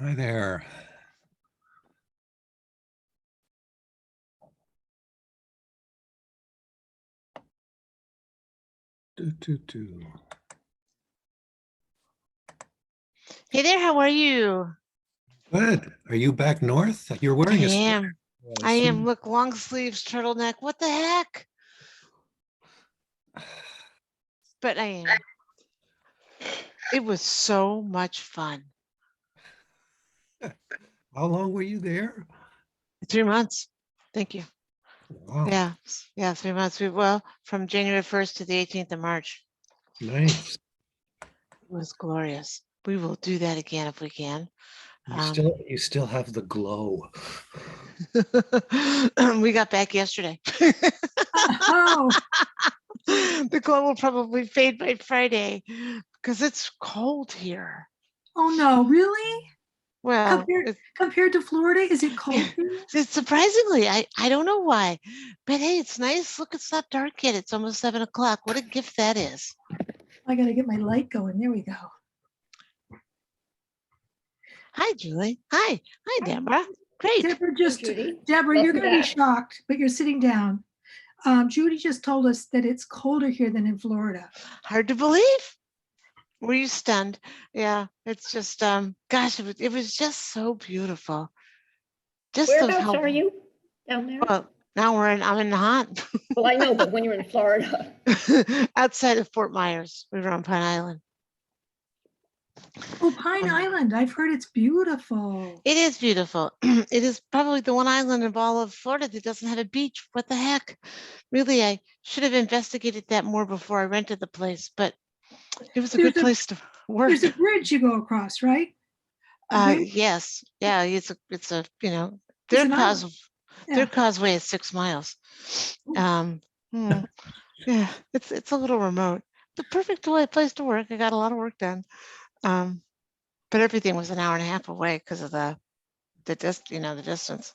Hi there. Do. Hey there, how are you? Good. Are you back north? You're I wearing a sweater. am. I am. Look, long sleeves, turtleneck. What the heck? But I am. It was so much fun. How long were you there? 3 months. Thank you. Wow. Yeah, 3 months. Well, from January 1st to the 18th of March. Nice. It was glorious. We will do that again if we can. You still have the glow. We got back yesterday. Oh, The glow will probably fade by Friday because it's cold here. oh no, really? Well, Compared to Florida, is it cold here? it's surprisingly, I don't know why, but hey, it's nice. Look, it's not dark yet. It's almost 7 o'clock. What a gift that is. I gotta get my light going. There we go. Hi, Julie. Hi, Deborah. Great. Deborah, you're gonna be shocked, but you're sitting down. Judy just told us that it's colder here than in Florida. Hard to believe. Were you stunned? Yeah, it's just gosh, it was just so beautiful. Just Whereabouts are you down there? Well, now I'm in Nahant. Well, I know, but when you're in Florida. Outside of Fort Myers. We were on Pine Island. Oh, Pine Island. I've heard it's beautiful. It is beautiful. It is probably the one island of all of Florida that doesn't have a beach. What the heck? Really, I should have investigated that more before I rented the place, but it was a good place to work. There's a bridge you go across, right? Yes. Yeah, it's a their causeway is 6 miles. Yeah, it's a little remote. The perfect place to work. I got a lot of work done. But everything was an hour and a half away because of the distance.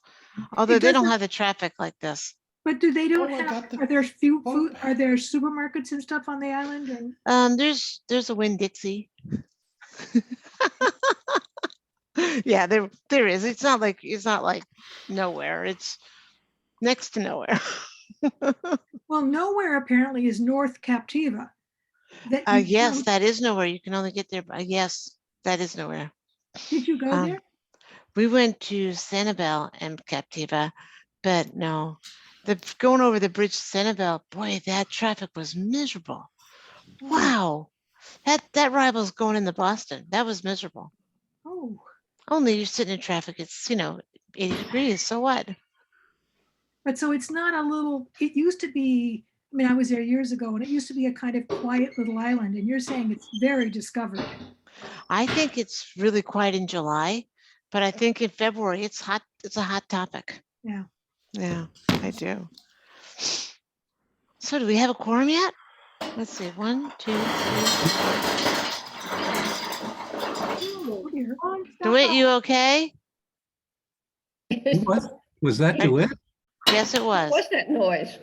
Although they don't have the traffic like this. But do they don't have? Are there food? Are there supermarkets and stuff on the island? There's a Winn-Dixie. Yeah, there is. It's not like nowhere. It's next to nowhere. Well, nowhere apparently is North Captiva. Yes, that is nowhere. You can only get there by yes, that is nowhere. Did you go there? We went to Sanibel and Captiva, but no, going over the bridge to Sanibel, boy, that traffic was miserable. Wow, that rivals going into Boston. That was miserable. Oh. Only you're sitting in traffic. It's 80 degrees. So what? But so it's not a little. It used to be. I mean, I was there years ago, and it used to be a kind of quiet little island. And you're saying it's very discovered. I think it's really quiet in July, but I think in February it's hot. It's a hot topic. Yeah. Yeah, I do. So do we have a quorum yet? Let's see. 1, 2, 3, 4. DeWitt, you okay? Was that DeWitt? Yes, it was. What's that noise?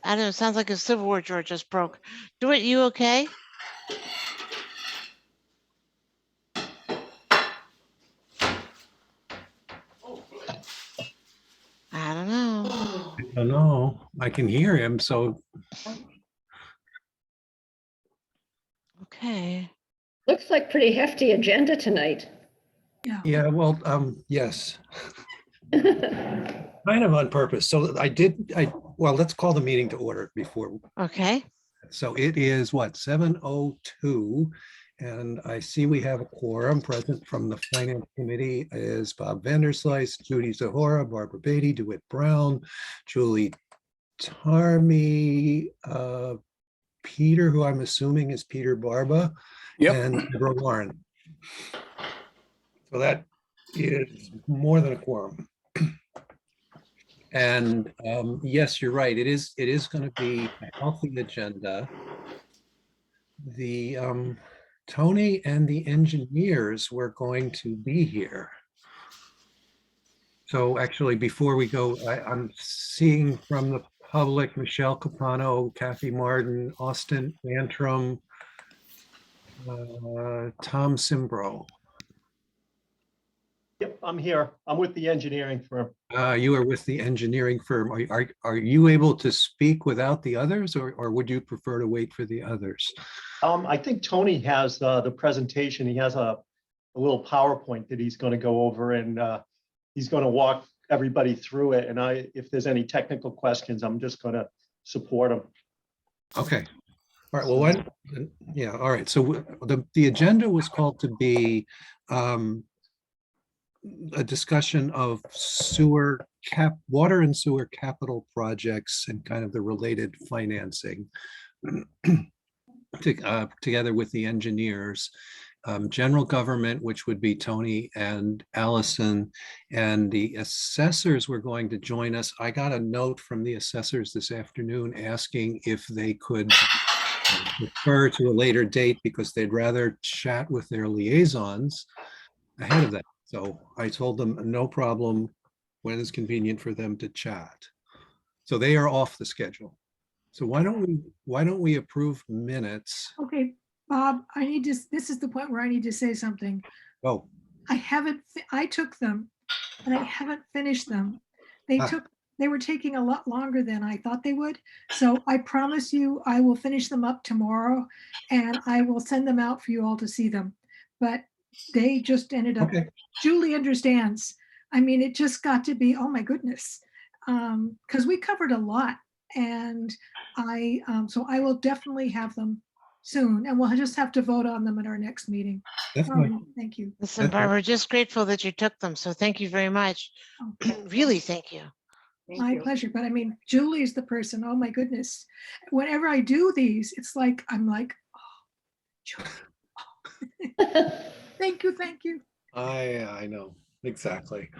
I don't know. It sounds like a Civil War George just broke. DeWitt, you okay? I don't know. I don't know. I can hear him, so. Okay. Looks like pretty hefty agenda tonight. Yeah, well, yes. Kind of on purpose. So well, let's call the meeting to order before. Okay. So it is what, 7:02, and I see we have a quorum. Present from the Finance Committee is Bob Vanderslice, Judy Zahora, Barbara Beatty, DeWitt Brown, Julie Tarmy, Peter, who I'm assuming is Peter Barba, and Deborah Warren. So that is more than a quorum. And yes, you're right. It is going to be a healthy agenda. The Tony and the engineers were going to be here. So actually, before we go, I'm seeing from the public, Michelle Capano, Kathy Martin, Austin Antrim, Tom Simbro. Yep, I'm here. I'm with the engineering firm. You are with the engineering firm. Are you able to speak without the others, or would you prefer to wait for the others? I think Tony has the presentation. He has a little PowerPoint that he's going to go over, and he's going to walk everybody through it. And if there's any technical questions, I'm just going to support him. Okay. All right. Well, yeah. All right. So the agenda was called to be a discussion of water and sewer capital projects and kind of the related financing together with the engineers, general government, which would be Tony and Allison, and the assessors were going to join us. I got a note from the assessors this afternoon asking if they could refer to a later date because they'd rather chat with their liaisons ahead of that. So I told them no problem when it's convenient for them to chat. So they are off the schedule. So why don't we approve minutes? Okay, Bob, this is the point where I need to say something. Oh, I took them and I haven't finished them. They were taking a lot longer than I thought they would. So I promise you, I will finish them up tomorrow and I will send them out for you all to see them. But they just ended up, okay. Julie understands. I mean, it just got to be, oh my goodness. Because we covered a lot. And so I will definitely have them soon, and we'll just have to vote on them at our next meeting. Definitely. Thank you. Listen, Barbara, just grateful that you took them. So thank you very much. Really, thank you. My pleasure. But I mean, Julie is the person. Oh my goodness. Whenever I do these, it's like, I'm like, oh, Julie. Thank you. Thank you. I know, exactly.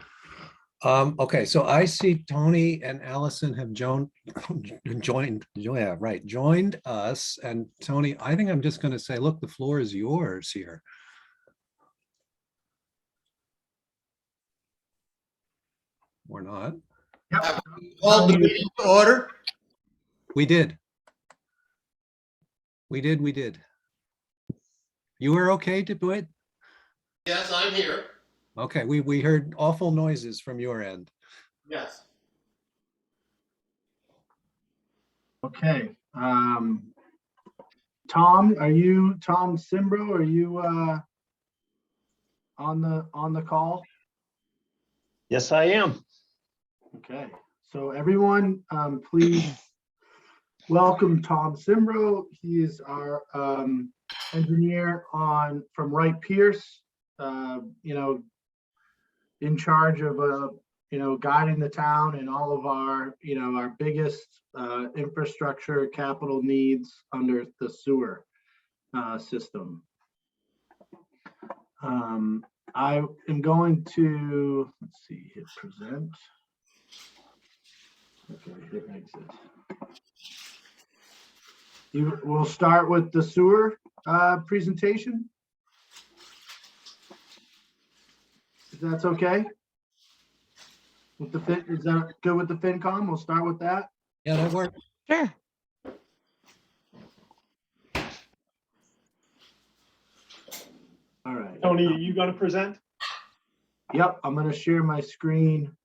Okay, so I see Tony and Allison have joined us. And Tony, I think I'm just going to say, look, the floor is yours here. Or not. Have we called the meeting to order? We did. We did. You were okay to do it? Yes, I'm here. Okay, we heard awful noises from your end. Yes. Okay. Tom Simbro, are you on the call? Yes, I am. Okay. So everyone, please welcome Tom Simbro. He is our engineer from Wright Pierce. In charge of guiding the town and all of our our biggest infrastructure capital needs under the sewer system. I am going to, let's see, hit present. Okay, hit exit. We'll start with the sewer presentation. If that's okay. With the is that good with the FinCom? We'll start with that. Yeah, that worked. Sure. All right. Tony, are you going to present? Yep, I'm going to share my screen.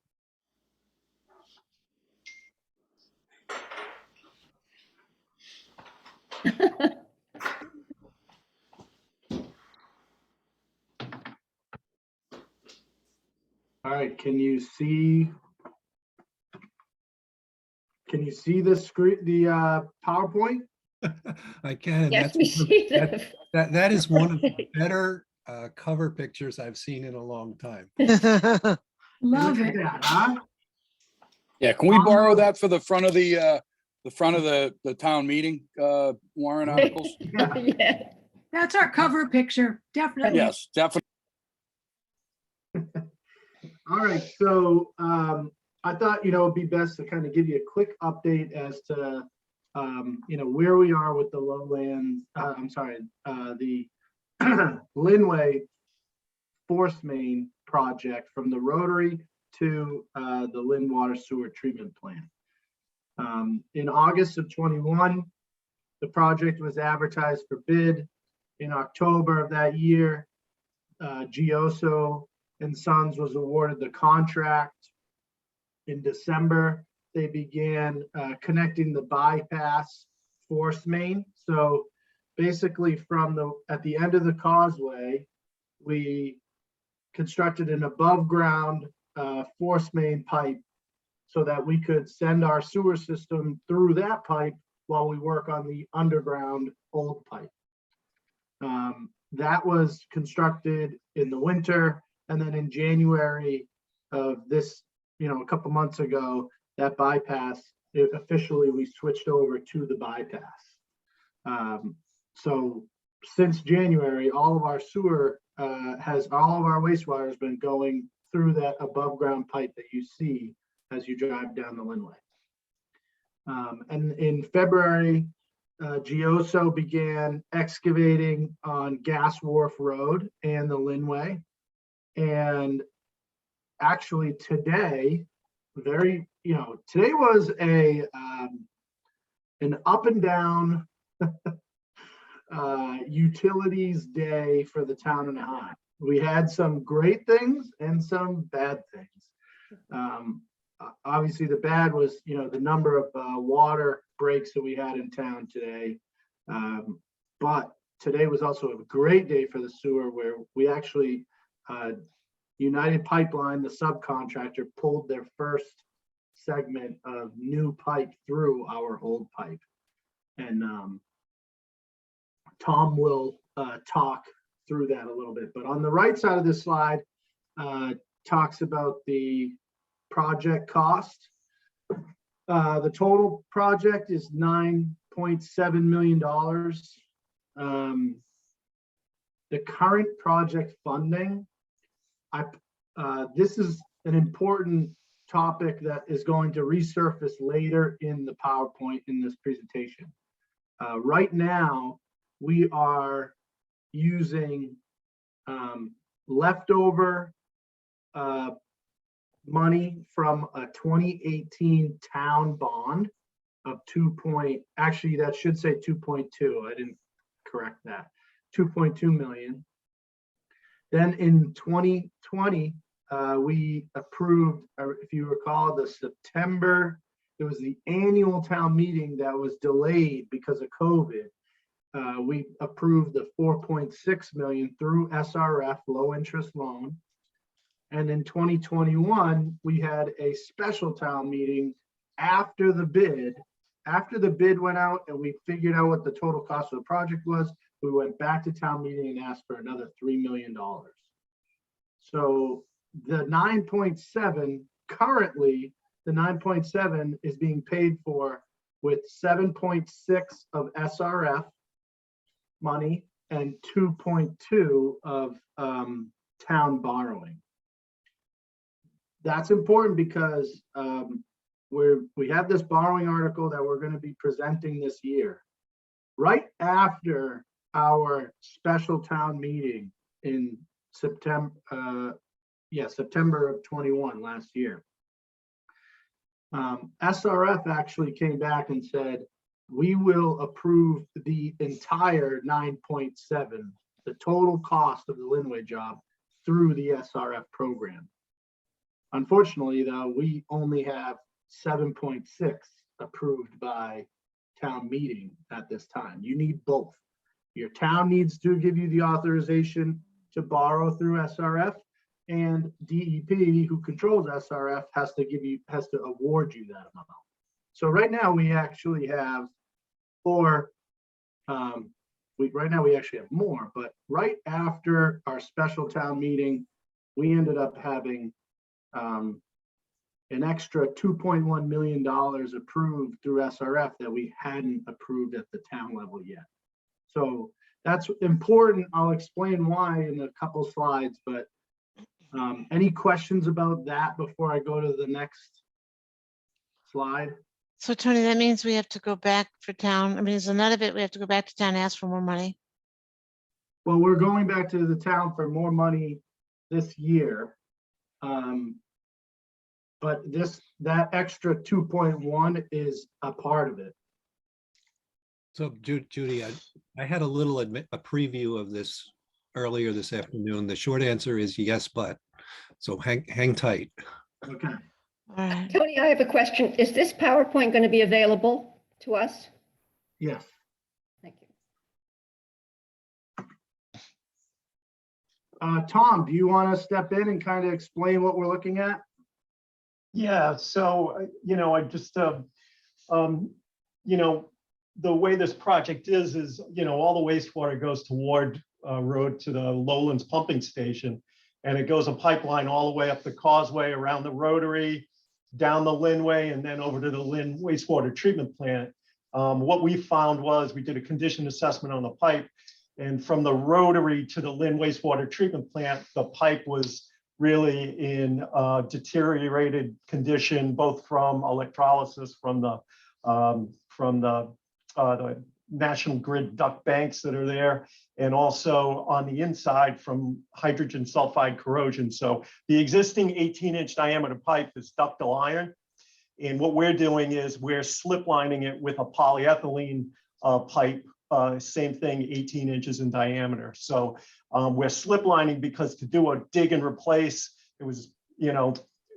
All right, can you see the screen, the PowerPoint? I can. Yes, we see them. That is one of the better cover pictures I've seen in a long time. Love Look at it. that, huh? Yeah, can we borrow that for the front of the town meeting warrant articles? Yeah. Yeah. That's our cover picture. Definitely. Yes, definitely. All right, so I thought it'd be best to kind of give you a quick update as to where we are with the lowland. The Linway Force Main project from the Rotary to the Lynn Water Sewer Treatment Plant. In August of 21, the project was advertised for bid. In October of that year, GEOSO and Sons was awarded the contract. In December, they began connecting the bypass force main. So basically at the end of the causeway, we constructed an above ground force main pipe so that we could send our sewer system through that pipe while we work on the underground old pipe. That was constructed in the winter, and then in January of this, a couple months ago, that bypass, officially we switched over to the bypass. So since January, all of our sewer all of our wastewater has been going through that above ground pipe that you see as you drive down the Linway. And in February, Geoso began excavating on Gas Wharf Road and the Linway. And actually today, today was an up and down utilities day for the town of Nahant. We had some great things and some bad things. Obviously the bad was, the number of water breaks that we had in town today. But today was also a great day for the sewer, where we actually, United Pipeline, the subcontractor, pulled their first segment of new pipe through our old pipe. And Tom will talk through that a little bit. But on the right side of this slide, talks about the project cost. The total project is $9.7 million. The current project funding, this is an important topic that is going to resurface later in the PowerPoint in this presentation. Right now, we are using leftover money from a 2018 town bond of actually that should say 2.2. I didn't correct that. 2.2 million. Then in 2020, we approved, if you recall, it was the annual town meeting that was delayed because of COVID. We approved the 4.6 million through SRF, low interest loan. And in 2021, we had a special town meeting after the bid. After the bid went out and we figured out what the total cost of the project was, we went back to town meeting and asked for another $3 million. So the 9.7, currently, the 9.7 is being paid for with 7.6 of SRF money and 2.2 of town borrowing. That's important because we have this borrowing article that we're going to be presenting this year. Right after our special town meeting in September of 21 last year, SRF actually came back and said, we will approve the entire 9.7, the total cost of the Linway job, through the SRF program. Unfortunately, though, we only have 7.6 approved by town meeting at this time. You need both. Your town needs to give you the authorization to borrow through SRF, and DEP, who controls SRF, has to award you that amount. So right now we actually have right now we actually have more, but right after our special town meeting, we ended up having an extra $2.1 million approved through SRF that we hadn't approved at the town level yet. So that's important. I'll explain why in a couple slides, but any questions about that before I go to the next slide? So Tony, that means we have to go back for town. I mean, is none of it, we have to go back to town and ask for more money? Well, we're going back to the town for more money this year. But that extra 2.1 is a part of it. So Judy, I had a little a preview of this earlier this afternoon. The short answer is yes, but. So hang tight. Okay. All right. Tony, I have a question. Is this PowerPoint going to be available to us? Yes. Thank you. Tom, do you want to step in and kind of explain what we're looking at? Yeah, so, I just, the way this project is, all the wastewater goes toward road to the Lowlands pumping station. And it goes a pipeline all the way up the Causeway, around the Rotary, down the Linway, and then over to the Lynn wastewater treatment plant. What we found was we did a condition assessment on the pipe. And from the Rotary to the Lynn wastewater treatment plant, the pipe was really in deteriorated condition, both from electrolysis from the National Grid duct banks that are there, and also on the inside from hydrogen sulfide corrosion. So the existing 18-inch diameter pipe is ductile iron. And what we're doing is we're slip lining it with a polyethylene pipe, same thing, 18 inches in diameter. So we're slip lining because to do a dig and replace, it was,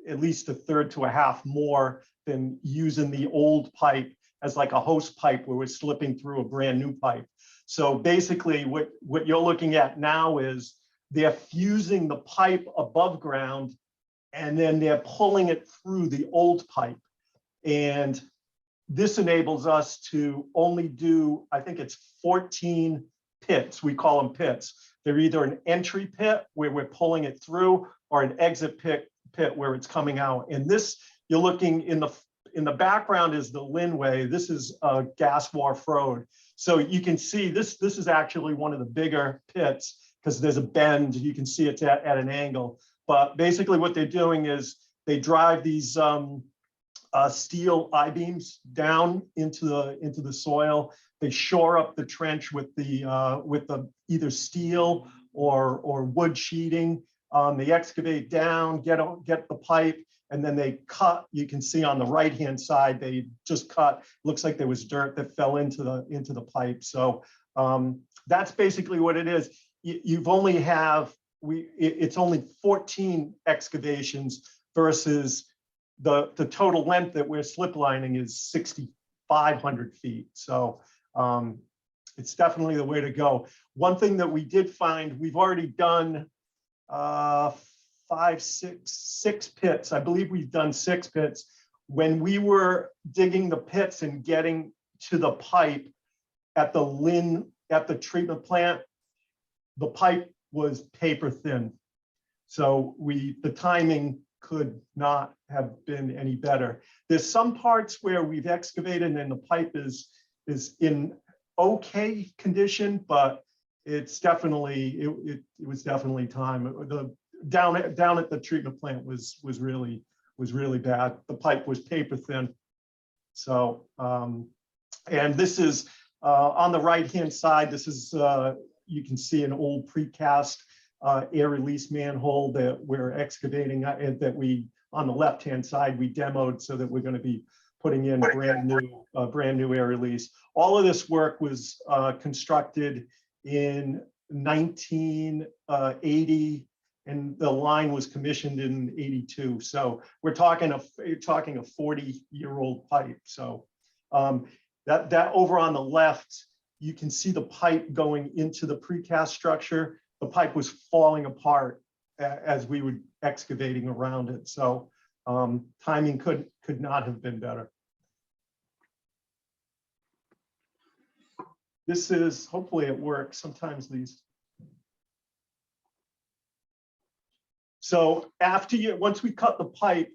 at least a third to a half more than using the old pipe as like a hose pipe where we're slipping through a brand new pipe. So basically what you're looking at now is they're fusing the pipe above ground and then they're pulling it through the old pipe. And this enables us to only do, I think it's 14 pits. We call them pits. They're either an entry pit where we're pulling it through or an exit pit where it's coming out. And this, you're looking in the background is the Linway. This is Gas Wharf Road. So you can see this is actually one of the bigger pits because there's a bend. You can see it's at an angle. But basically what they're doing is they drive these steel I-beams down into the soil. They shore up the trench with the either steel or wood sheeting. They excavate down, get the pipe, and then they cut. You can see on the right-hand side, they just cut. Looks like there was dirt that fell into the pipe. So that's basically what it is. You've only it's only 14 excavations versus the total length that we're slip lining is 6,500 feet. So it's definitely the way to go. One thing that we did find, we've already done 6 pits. I believe we've done 6 pits. When we were digging the pits and getting to the pipe at the treatment plant, the pipe was paper thin. So the timing could not have been any better. There's some parts where we've excavated and the pipe is in okay condition, but it's definitely, it was definitely time. Down at the treatment plant was really bad. The pipe was paper thin. So, and this is on the right-hand side, this is, you can see an old precast air release manhole that we're excavating that on the left-hand side, we demoed so that we're going to be putting in brand new air release. All of this work was constructed in 1980, and the line was commissioned in 82. So we're talking a 40-year-old pipe. So that over on the left, you can see the pipe going into the precast structure. The pipe was falling apart as we were excavating around it. So timing could not have been better. This is, hopefully it works. Sometimes these. So once we cut the pipe,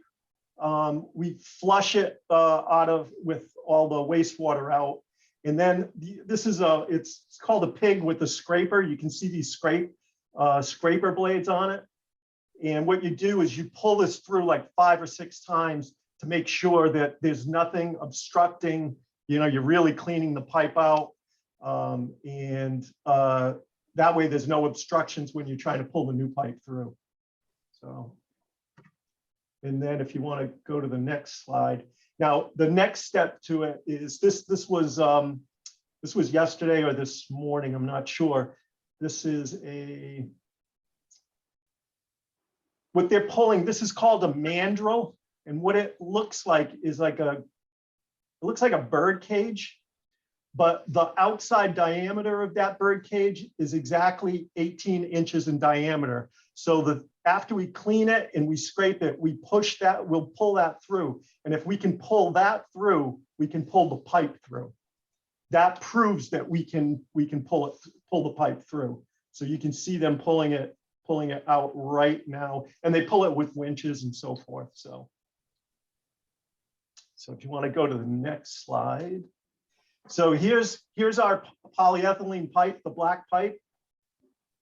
we flush it with all the wastewater out. And then this is it's called a pig with a scraper. You can see these scraper blades on it. And what you do is you pull this through like 5 or 6 times to make sure that there's nothing obstructing, you're really cleaning the pipe out. That way there's no obstructions when you're trying to pull the new pipe through. So, and then if you want to go to the next slide. Now, the next step to it is this was yesterday or this morning, I'm not sure. This is what they're pulling. This is called a mandrel. And what it looks like is it looks like a bird cage, but the outside diameter of that bird cage is exactly 18 inches in diameter. So after we clean it and we scrape it, we push that, we'll pull that through. And if we can pull that through, we can pull the pipe through. That proves that we can pull the pipe through. So you can see them pulling it out right now, and they pull it with winches and so forth. So if you want to go to the next slide. So here's our polyethylene pipe, the black pipe.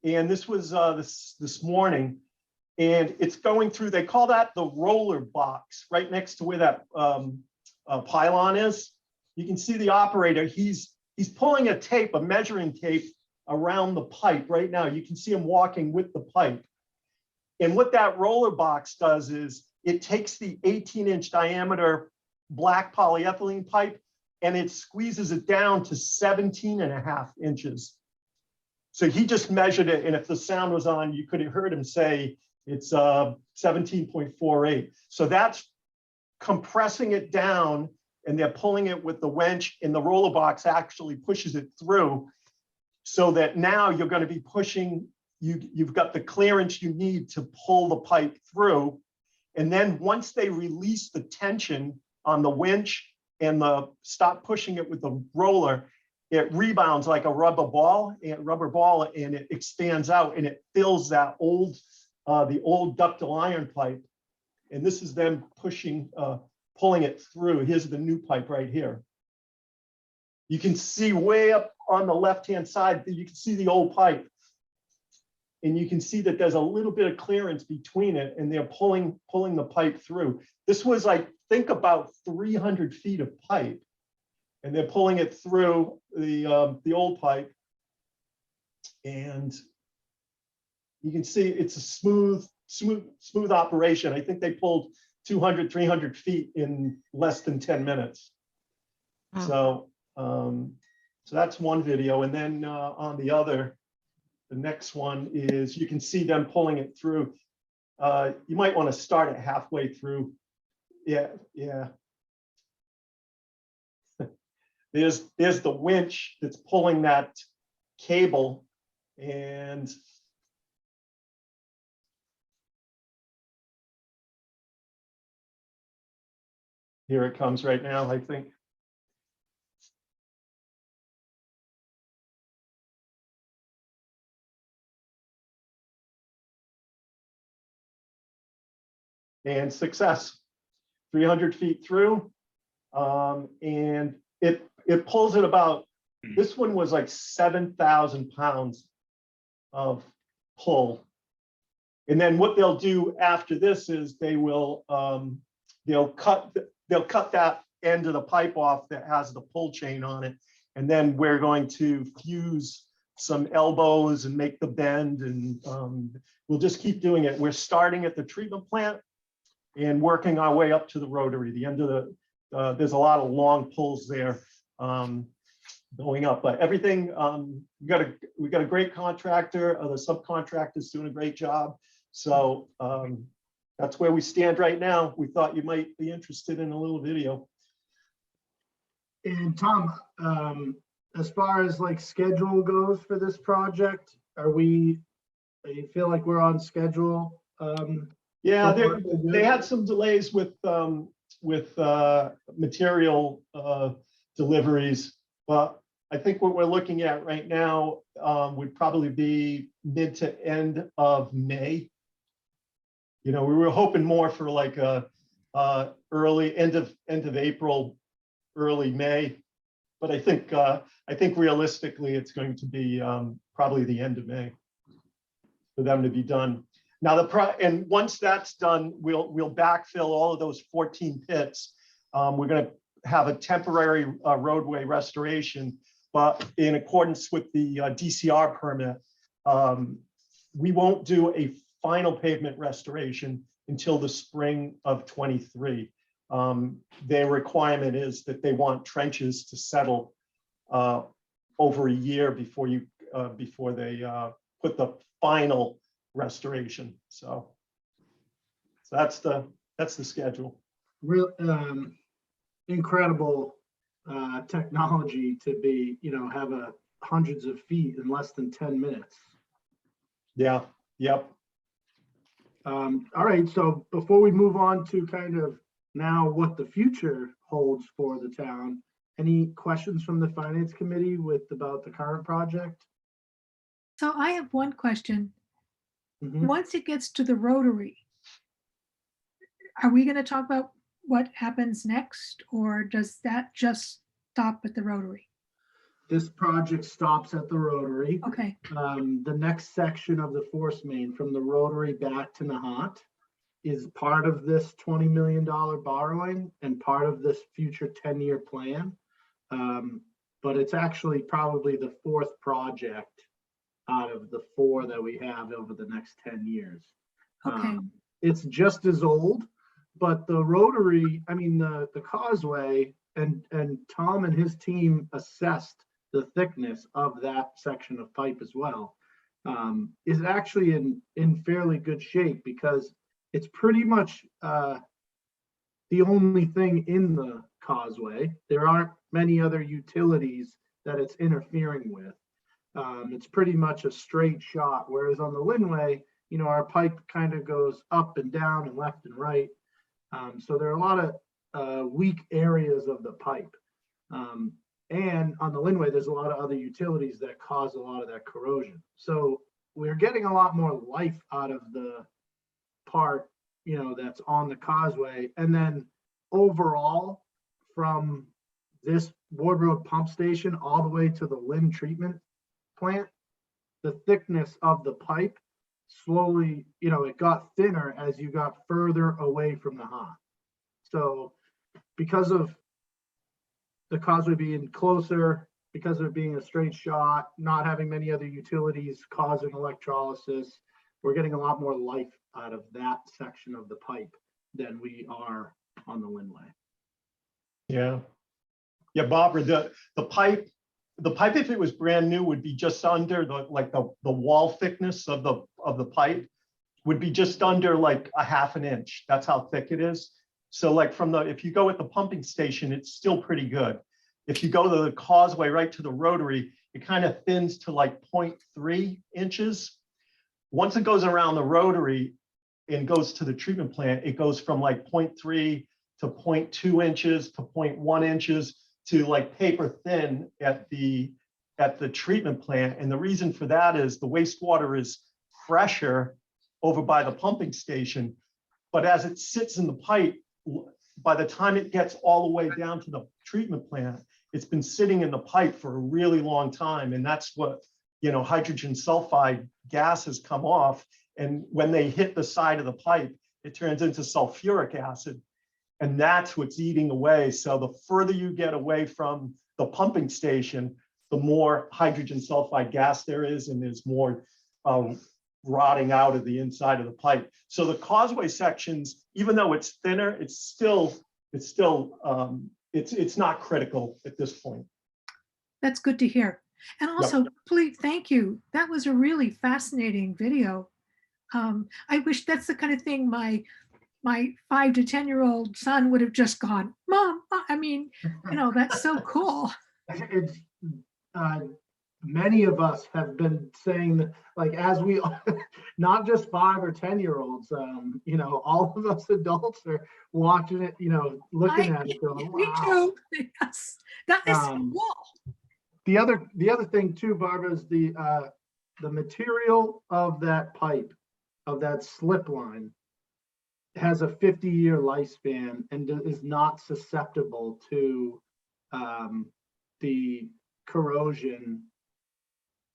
And this was this morning, and it's going through, they call that the roller box, right next to where that pylon is. You can see the operator, he's pulling a measuring tape around the pipe right now. You can see him walking with the pipe. And what that roller box does is it takes the 18-inch diameter black polyethylene pipe and it squeezes it down to 17.5 inches. So he just measured it, and if the sound was on, you could have heard him say it's 17.48. So that's compressing it down, and they're pulling it with the winch, and the roller box actually pushes it through, so that now you're going to be pushing, you've got the clearance you need to pull the pipe through. And then once they release the tension on the winch and stop pushing it with the roller, it rebounds like a rubber ball, and it expands out, and it fills that the old ductile iron pipe. And this is them pulling it through. Here's the new pipe right here. You can see way up on the left-hand side, you can see the old pipe. And you can see that there's a little bit of clearance between it, and they're pulling the pipe through. This was, I think, about 300 feet of pipe, and they're pulling it through the old pipe. And you can see it's a smooth operation. I think they pulled 200, 300 feet in less than 10 minutes. Wow. So that's one video. And then on the next one is, you can see them pulling it through. You might want to start it halfway through. Yeah. There's the winch that's pulling that cable, and here it comes right now, I think. And success, 300 feet through. And it pulls at about, this one was like 7,000 pounds of pull. And then what they'll do after this is they'll cut that end of the pipe off that has the pull chain on it. And then we're going to fuse some elbows and make the bend, and we'll just keep doing it. We're starting at the treatment plant and working our way up to the rotary. The end of there's a lot of long pulls there going up, but everything, we got a great contractor. The subcontractor's doing a great job. So that's where we stand right now. We thought you might be interested in a little video. And Tom, as far as like schedule goes for this project, you feel like we're on schedule? Yeah, they had some delays with material deliveries, but I think what we're looking at right now would probably be mid to end of May. You know, we were hoping more for like a early end of April, early May, but I think realistically it's going to be probably the end of May for them to be done. Now and once that's done, we'll backfill all of those 14 pits. We're going to have a temporary roadway restoration, but in accordance with the DCR permit, we won't do a final pavement restoration until the spring of 23. Their requirement is that they want trenches to settle over a year before you before they put the final restoration. So that's the schedule. Real incredible technology to be, have hundreds of feet in less than 10 minutes. Yeah. Yep. All right, so before we move on to kind of now what the future holds for the town, any questions from the finance committee about the current project? So I have one question. Mhm. Once it gets to the Rotary, are we going to talk about what happens next, or does that just stop at the Rotary? This project stops at the Rotary. Okay, The next section of the force main from the Rotary back to Nahant is part of this $20 million borrowing and part of this future 10-year plan. But it's actually probably the fourth project out of the 4 that we have over the next 10 years. okay. It's just as old, but the Rotary, the Causeway, and Tom and his team assessed the thickness of that section of pipe as well, is actually in fairly good shape because it's pretty much the only thing in the Causeway. There aren't many other utilities that it's interfering with. It's pretty much a straight shot, whereas on the Linway, our pipe kind of goes up and down and left and right. So there are a lot of weak areas of the pipe. And on the Linway, there's a lot of other utilities that cause a lot of that corrosion. So we're getting a lot more life out of the part, that's on the Causeway. And then overall, from this Ward Road pump station all the way to the Lynn treatment plant, the thickness of the pipe slowly, it got thinner as you got further away from the Nahant. So because of the Causeway being closer, because of it being a straight shot, not having many other utilities causing electrolysis, we're getting a lot more life out of that section of the pipe than we are on the Linway. Yeah. Yeah, Barbara, the pipe, if it was brand new, would be just under the wall thickness of the pipe would be just under like a ½ an inch. That's how thick it is. So like if you go with the pumping station, it's still pretty good. If you go to the Causeway right to the Rotary, it kind of thins to like 0.3 inches. Once it goes around the Rotary and goes to the treatment plant, it goes from like 0.3 to 0.2 inches to 0.1 inches to like paper thin at the treatment plant. And the reason for that is the wastewater is fresher over by the pumping station, but as it sits in the pipe, by the time it gets all the way down to the treatment plant, it's been sitting in the pipe for a really long time. And that's what, hydrogen sulfide gases come off. And when they hit the side of the pipe, it turns into sulfuric acid. And that's what's eating away. So the further you get away from the pumping station, the more hydrogen sulfide gas there is, and there's more rotting out of the inside of the pipe. So the Causeway sections, even though it's thinner, it's not critical at this point. That's good to hear. And also, please, thank you. That was a really fascinating video. I wish that's the kind of thing my 5 to 10-year-old son would have just gone, Mom, that's so cool. It's many of us have been saying that, like, as we, not just 5 or 10-year-olds, all of us adults are watching it, looking at it going, Me wow. too. Yes, that is so cool. The other thing too, Barbara, is the material of that pipe, of that slip line, has a 50-year lifespan and is not susceptible to the corrosion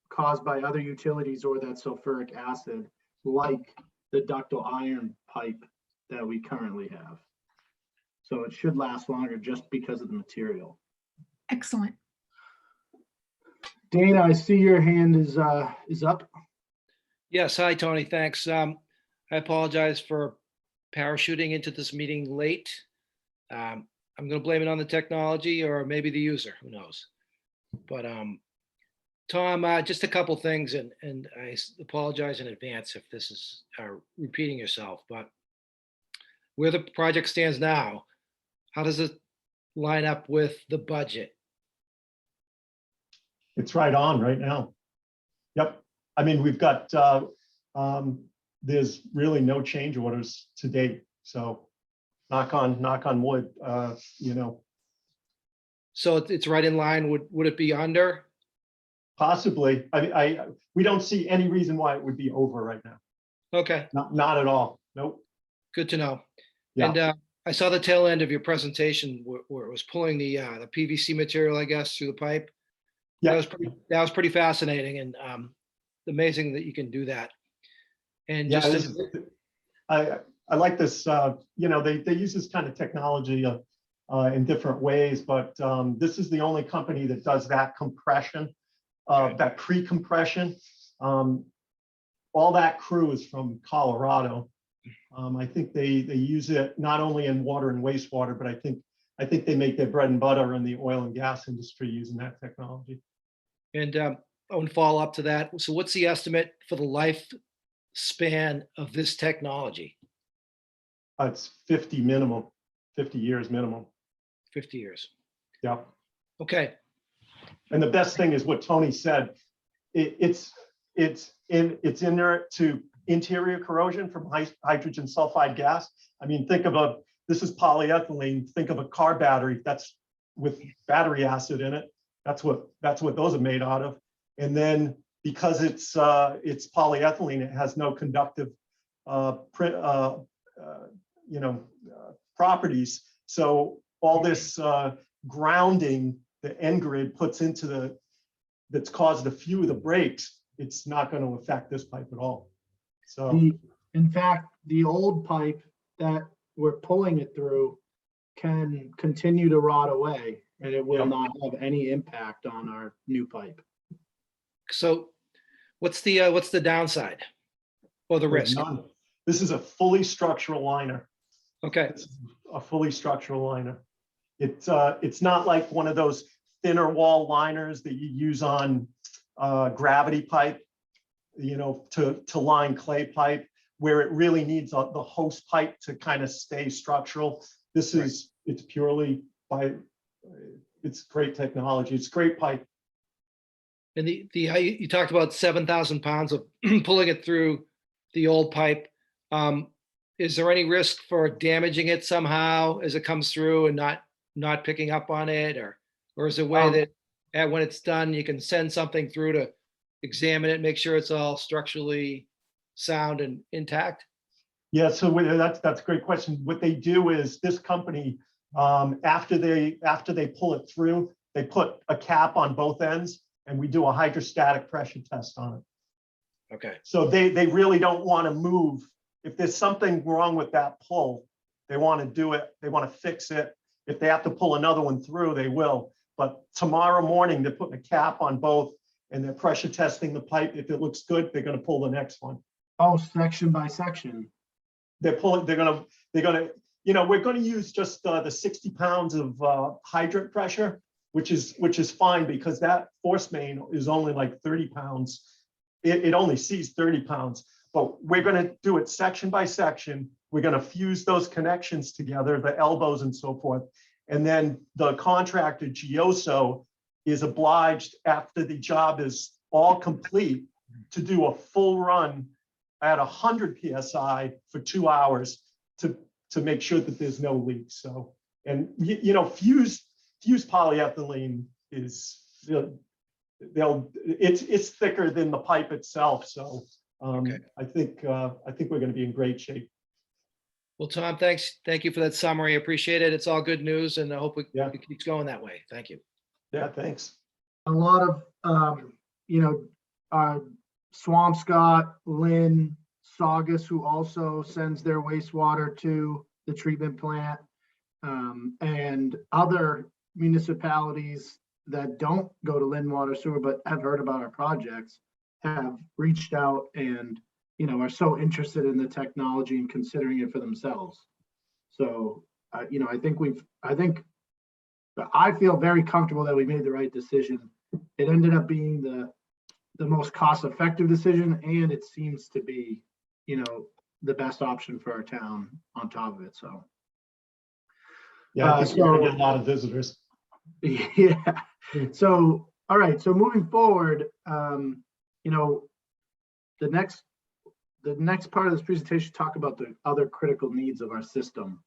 caused by other utilities or that sulfuric acid, like the ductile iron pipe that we currently have. So it should last longer just because of the material. Excellent. Dana, I see your hand is up. Yes, hi, Tony, thanks. I apologize for parachuting into this meeting late. I'm going to blame it on the technology or maybe the user, who knows. But Tom, just a couple things, and apologize in advance if this is repeating yourself, but where the project stands now, how does it line up with the budget? It's right on right now. Yep. I mean, we've got, there's really no change orders to date. So knock on wood, you know, So it's right in line. Would it be under? possibly. We don't see any reason why it would be over right now. Okay, Not at all. Nope. good to know. Yeah. And I saw the tail end of your presentation where it was pulling the PVC material, I guess, through the pipe. Yeah. That was pretty fascinating and amazing that you can do that. And Yeah, just I like this, you know, they use this kind of technology in different ways, but this is the only company that does that compression, that pre-compression. All that crew is from Colorado. I think they use it not only in water and wastewater, but I think they make their bread and butter in the oil and gas industry using that technology. And I want to follow up to that. So what's the estimate for the lifespan of this technology? It's 50 minimum, 50 years minimum. 50 years. Yeah. Okay. And the best thing is what Tony said. It's inert to interior corrosion from hydrogen sulfide gas. I mean, this is polyethylene. Think of a car battery that's with battery acid in it. That's what those are made out of. And then because it's polyethylene, it has no conductive properties. So all this grounding the end grid puts into that's caused a few of the breaks, it's not going to affect this pipe at all. So In fact, the old pipe that we're pulling it through can continue to rot away, and it will not have any impact on our new pipe. So what's the downside or the risk? none. This is a fully structural liner. Okay. This is a fully structural liner. It's not like one of those thinner wall liners that you use on gravity pipe, you know, to line clay pipe, where it really needs the host pipe to kind of stay structural. This is, it's purely it's great technology. It's great pipe. And you talked about 7,000 pounds of pulling it through the old pipe. Is there any risk for damaging it somehow as it comes through and not picking up on it, or is there a way that when it's done, you can send something through to examine it, make sure it's all structurally sound and intact? Yeah, so that's a great question. What they do is this company, after they pull it through, they put a cap on both ends, and we do a hydrostatic pressure test on it. Okay. So they really don't want to move. If there's something wrong with that pull, they want to do it. They want to fix it. If they have to pull another one through, they will. But tomorrow morning, they're putting a cap on both, and they're pressure testing the pipe. If it looks good, they're going to pull the next one. Oh, section by section. They're gonna, you know, we're gonna use just the 60 pounds of hydrant pressure, which is fine because that force main is only like 30 pounds. It only sees 30 pounds, but we're gonna do it section by section. We're gonna fuse those connections together, the elbows and so forth. And then the contractor, Gioso, is obliged after the job is all complete to do a full run at 100 PSI for 2 hours to make sure that there's no leaks. So, and you know, fused polyethylene is, it's thicker than the pipe itself. So Okay. I think we're going to be in great shape. Well, Tom, thank you for that summary. I appreciate it. It's all good news, and I hope it keeps going that way. Thank you. Yeah, thanks. A lot of, you know, Swampscott, Lynn, Saugus, who also sends their wastewater to the treatment plant, and other municipalities that don't go to Lynn Water Sewer but have heard about our projects, have reached out and, you know, are so interested in the technology and considering it for themselves. So, you know, I feel very comfortable that we made the right decision it ended up being the most cost-effective decision, and it seems to be, the best option for our town on top of it. So, Yeah, I think we're gonna so- get a lot of visitors. yeah. So, all right. So moving forward, the next part of this presentation talk about the other critical needs of our system.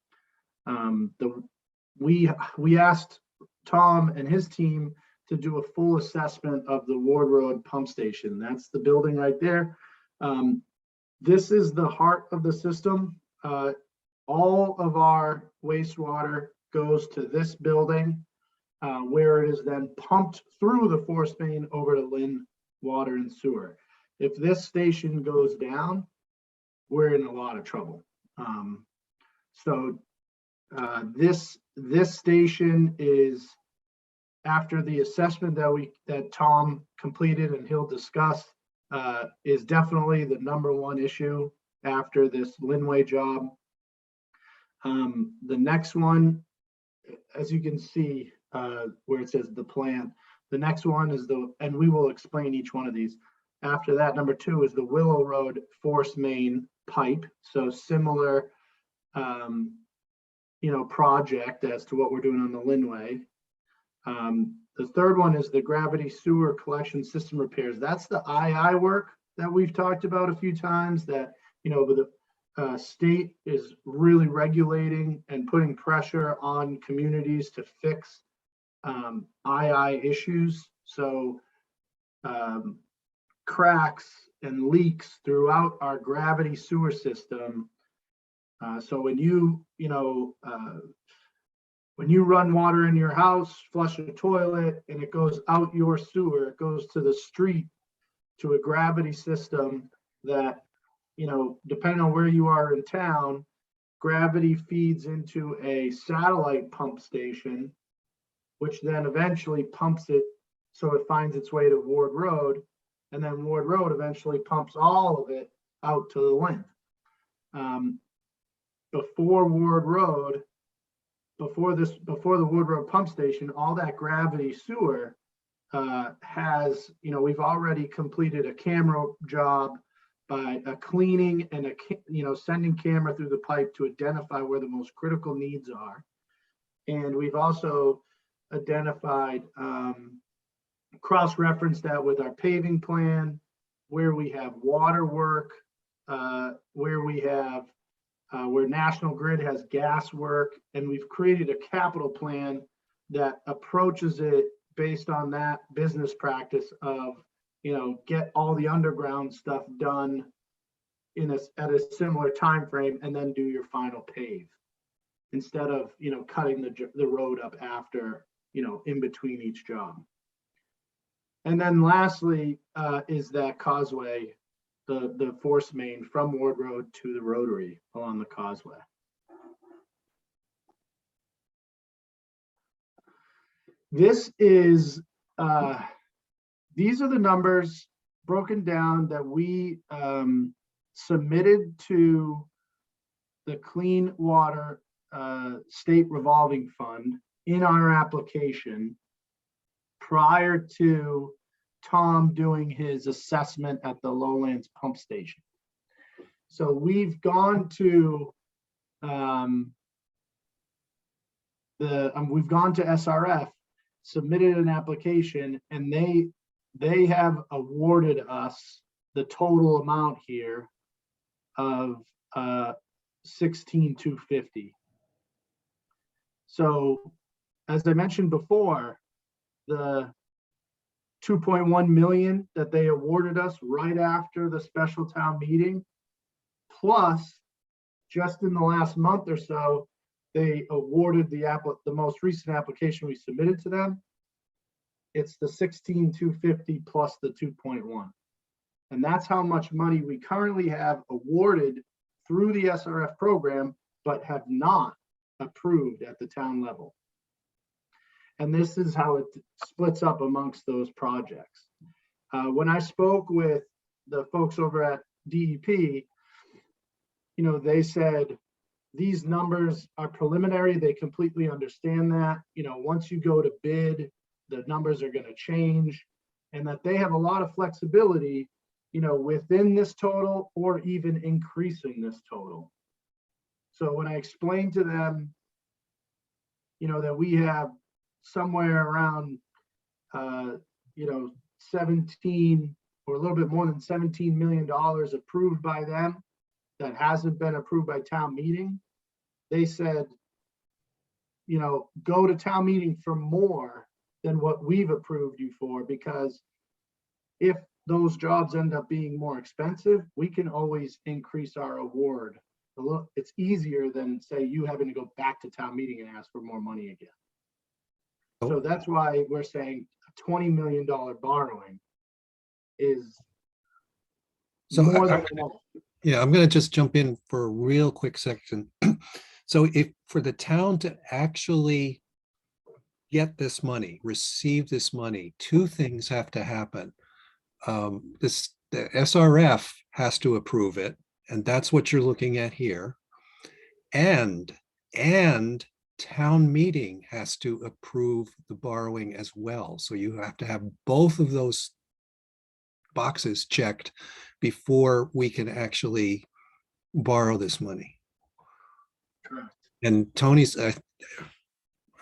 We asked Tom and his team to do a full assessment of the Ward Road pump station. That's the building right there. This is the heart of the system. All of our wastewater goes to this building, where it is then pumped through the force main over to Lynn Water and Sewer. If this station goes down, we're in a lot of trouble. This station is, after the assessment that Tom completed and he'll discuss, is definitely the #1 issue after this Linway job. The next one, as you can see, where it says the plan, the next one is and we will explain each one of these. After that, #2 is the Willow Road force main pipe. So similar, project as to what we're doing on the Linway. The third one is the gravity sewer collection system repairs. That's the II work that we've talked about a few times, that, the state is really regulating and putting pressure on communities to fix II issues. So cracks and leaks throughout our gravity sewer system. So when you run water in your house, flush a toilet, and it goes out your sewer, it goes to the street, to a gravity system that, depending on where you are in town, gravity feeds into a satellite pump station, which then eventually pumps it so it finds its way to Ward Road, and then Ward Road eventually pumps all of it out to the Lynn. Before the Ward Road pump station, all that gravity sewer has, we've already completed a camera job by cleaning and sending camera through the pipe to identify where the most critical needs are. And we've also identified, cross-referenced that with our paving plan, where we have water work, where National Grid has gas work, and we've created a capital plan that approaches it based on that business practice of, get all the underground stuff done at a similar time frame, and then do your final pave, instead of cutting the road up after, in between each job. And then lastly is that Causeway, the force main from Ward Road to the Rotary along the Causeway. This is, these are the numbers broken down that we submitted to the Clean Water State Revolving Fund in our application prior to Tom doing his assessment at the Lowlands pump station. So we've gone to SRF, submitted an application, and they have awarded us the total amount here of $16,250. So as I mentioned before, the 2.1 million that they awarded us right after the special town meeting, plus just in the last month or so, they awarded the most recent application we submitted to them. It's the 16,250 plus the 2.1. And that's how much money we currently have awarded through the SRF program, but have not approved at the town level. And this is how it splits up amongst those projects. When I spoke with the folks over at DEP, they said these numbers are preliminary. They completely understand that. Once you go to bid, the numbers are gonna change, and that they have a lot of flexibility, within this total or even increasing this total. So when I explained to them, that we have somewhere around, 17 or a little bit more than $17 million approved by them that hasn't been approved by town meeting, they said, go to town meeting for more than what we've approved you for, because if those jobs end up being more expensive, we can always increase our award. It's easier than, say, you having to go back to town meeting and ask for more money again. So that's why we're saying a $20 million borrowing is So more I- than enough. Yeah, I'm going to just jump in for a real quick section. So if for the town to actually get this money, receive this money, two things have to happen. The SRF has to approve it, and that's what you're looking at here. And town meeting has to approve the borrowing as well. So you have to have both of those boxes checked before we can actually borrow this money. Correct. And Tony's,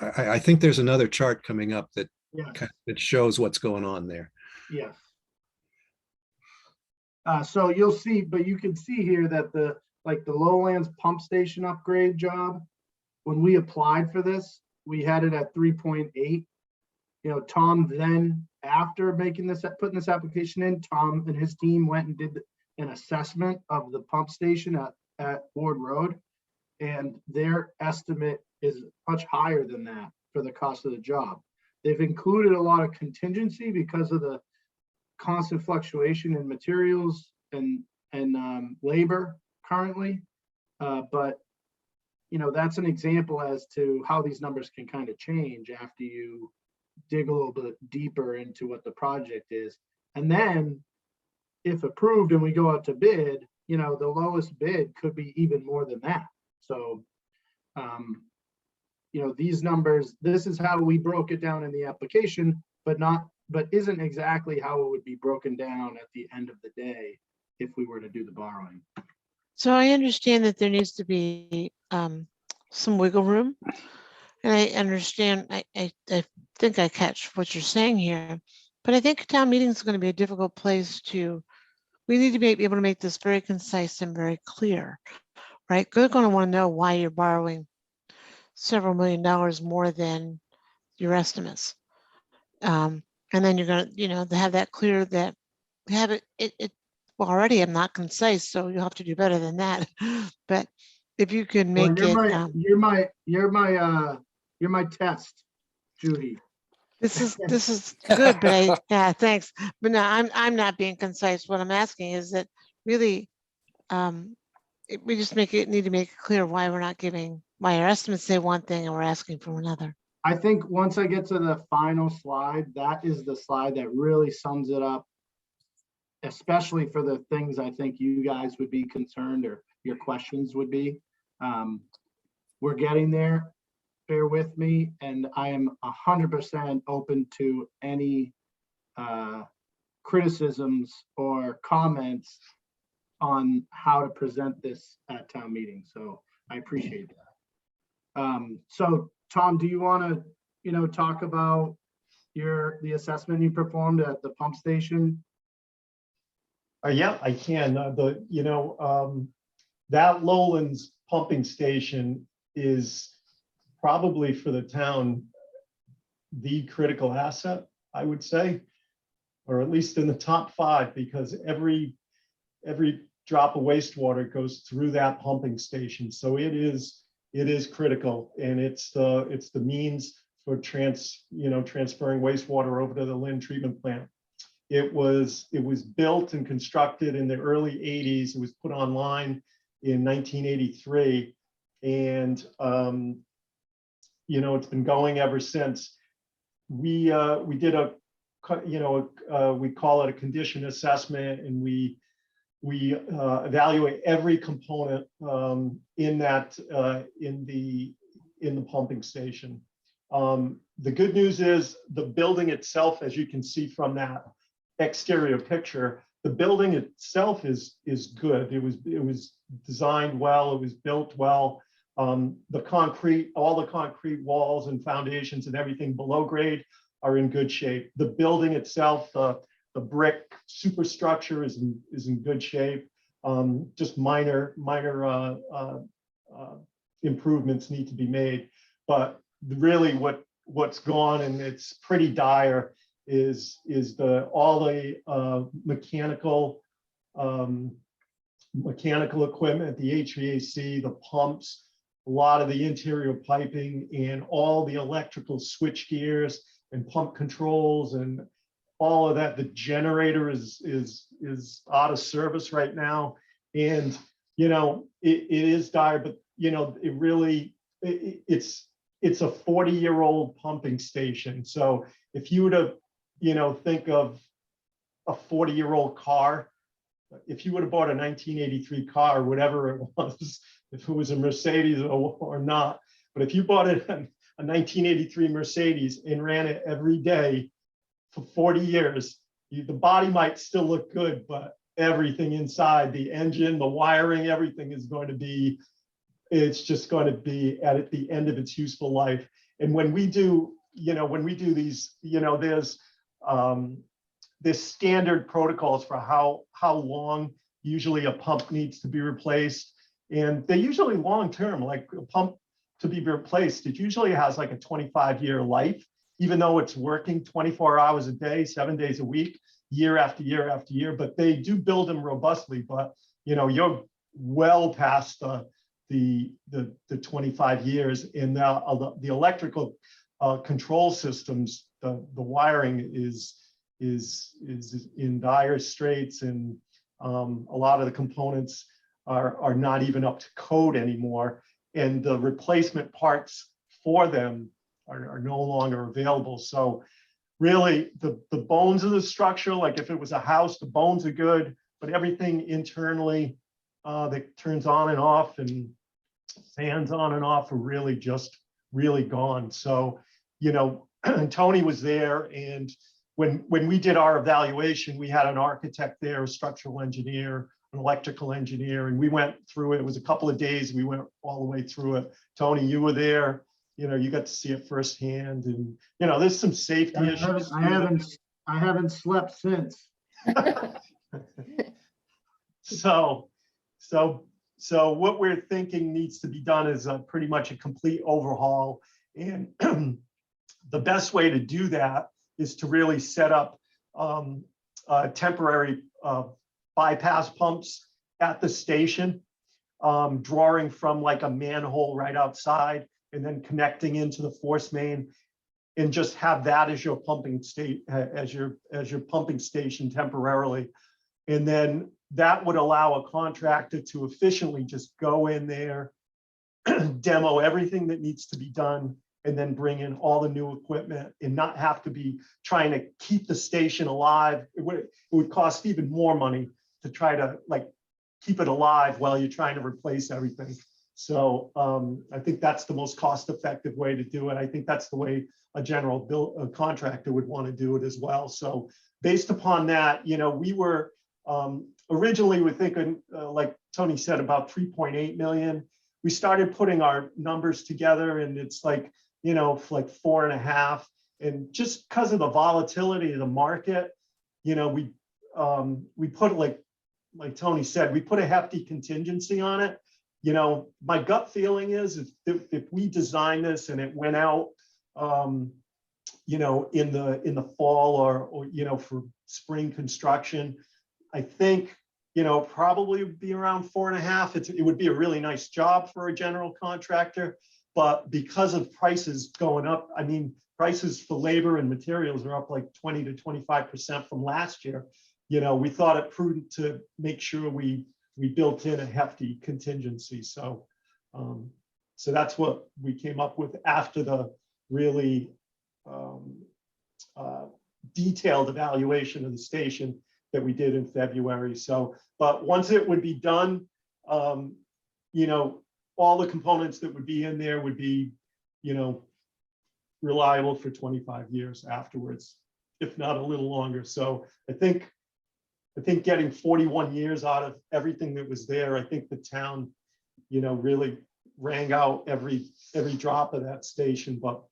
I think there's another chart coming up that Yes. that shows what's going on there. Yes. So you'll see, but you can see here that the Lowlands pump station upgrade job, when we applied for this, we had it at 3.8. Tom then, after putting this application in, Tom and his team went and did an assessment of the pump station at Ward Road. And their estimate is much higher than that for the cost of the job. They've included a lot of contingency because of the constant fluctuation in materials and labor currently. But that's an example as to how these numbers can kind of change after you dig a little bit deeper into what the project is. And then if approved and we go out to bid, the lowest bid could be even more than that. So, these numbers, this is how we broke it down in the application, but isn't exactly how it would be broken down at the end of the day if we were to do the borrowing. So I understand that there needs to be some wiggle room. And I understand, I think I catch what you're saying here, but I think town meeting is going to be a difficult place we need to be able to make this very concise and very clear, right? They're going to want to know why you're borrowing several $1 million more than your estimates. And then you're going to, have that clear that we have it well, already I'm not concise, so you'll have to do better than that. But if you could make Well, you're my test, Judy. this is good, but yeah, thanks. But no, I'm not being concise. What I'm asking is that really, we just need to make it clear why we're not why our estimates say one thing and we're asking for another. I think once I get to the final slide, that is the slide that really sums it up, especially for the things I think you guys would be concerned or your questions would be. We're getting there. Bear with me, and I am 100% open to any criticisms or comments on how to present this at town meeting. So I appreciate that. So Tom, do you want to, talk about the assessment you performed at the pump station? Yeah, I can. That Lowlands pumping station is probably for the town the critical asset, I would say, or at least in the top 5, because every drop of wastewater goes through that pumping station. So it is critical, and it's the means for transferring wastewater over to the Lynn treatment plant. It was built and constructed in the early 80s. It was put online in 1983, and it's been going ever since. We did we call it a condition assessment, and we evaluate every component in the pumping station. The good news is the building itself, as you can see from that exterior picture, the building itself is good. It was designed well. It was built well. The concrete, all the concrete walls and foundations and everything below grade are in good shape. The building itself, the brick superstructure is in good shape. Just minor improvements need to be made. But really what's gone, and it's pretty dire, is all the mechanical equipment, the HVAC, the pumps, a lot of the interior piping, and all the electrical switch gears and pump controls and all of that. The generator is out of service right now. And, you know, it is dire, but, you know, it really, it's a 40-year-old pumping station. So if you were to, you know, think of a 40-year-old car, if you would have bought a 1983 car, whatever it was, if it was a Mercedes or not, but if you bought a 1983 Mercedes and ran it every day for 40 years, the body might still look good, but everything inside, the engine, the wiring, everything is going to be, it's just going to be at the end of its useful life. And when we do, you know, when we do these, you know, there's standard protocols for how long usually a pump needs to be replaced. And they're usually long-term, like a pump to be replaced, it usually has like a 25-year life, even though it's working 24 hours a day, 7 days a week, year after year after year. But they do build them robustly. But, you know, you're well past the 25 years. In the electrical control systems, the wiring is in dire straits, and a lot of the components are not even up to code anymore, and the replacement parts for them are no longer available. So really the bones of the structure, like if it was a house, the bones are good, but everything internally that turns on and off and fans on and off are really gone. So, you know, Tony was there, and when we did our evaluation, we had an architect there, a structural engineer, an electrical engineer, and we went through it. It was a couple of days. We went all the way through it. Tony, you were there. You know, you got to see it firsthand, and you know, there's some safety issues. I haven't slept since. So what we're thinking needs to be done is pretty much a complete overhaul, and the best way to do that is to really set up temporary bypass pumps at the station, drawing from like a manhole right outside and then connecting into the force main, and just have that as your pumping state, as your pumping station temporarily. And then that would allow a contractor to efficiently just go in there, demo everything that needs to be done, and then bring in all the new equipment and not have to be trying to keep the station alive. It would cost even more money to try to like keep it alive while you're trying to replace everything. So I think that's the most cost-effective way to do it. I think that's the way a general contractor would want to do it as well. So based upon that, you know, we were originally we're thinking, like Tony said, about 3.8 million. We started putting our numbers together, and it's like, you know, like 4.5. And just because of the volatility of the market, you know, we put like Tony said, we put a hefty contingency on it. You know, my gut feeling is if we design this and it went out, you know, in the fall or you know, for spring construction, I think, you know, probably would be around 4.5. It would be a really nice job for a general contractor, but because of prices going up, I mean, prices for labor and materials are up like 20 to 25% from last year. You know, we thought it prudent to make sure we built in a hefty contingency. So, so that's what we came up with after the really detailed evaluation of the station that we did in February. So, but once it would be done, you know, all the components that would be in there would be, you know, reliable for 25 years afterwards, if not a little longer. So I think getting 41 years out of everything that was there, I think the town, really rang out every drop of that station, but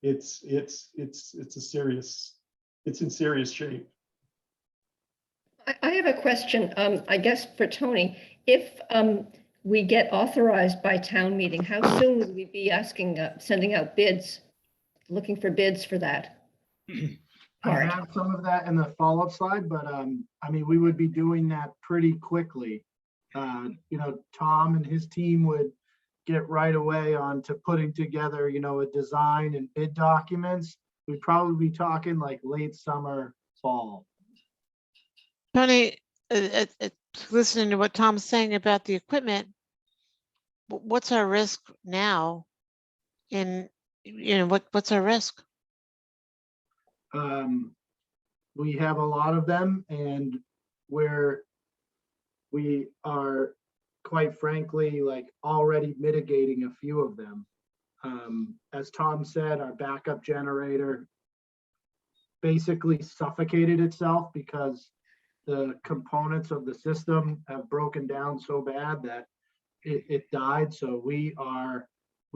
it's in serious shape. I have a question, I guess for Tony. If we get authorized by town meeting, how soon would we be sending out bids, looking for bids for that? I part? have some of that in the follow-up slide, but I mean, we would be doing that pretty quickly. Tom and his team would get right away on to putting together, a design and bid documents. We'd probably be talking like late summer, fall. Tony, listening to what Tom's saying about the equipment, what's our risk now? What's our risk? We have a lot of them, and where we are, quite frankly, like already mitigating a few of them. As Tom said, our backup generator basically suffocated itself because the components of the system have broken down so bad that it died. So we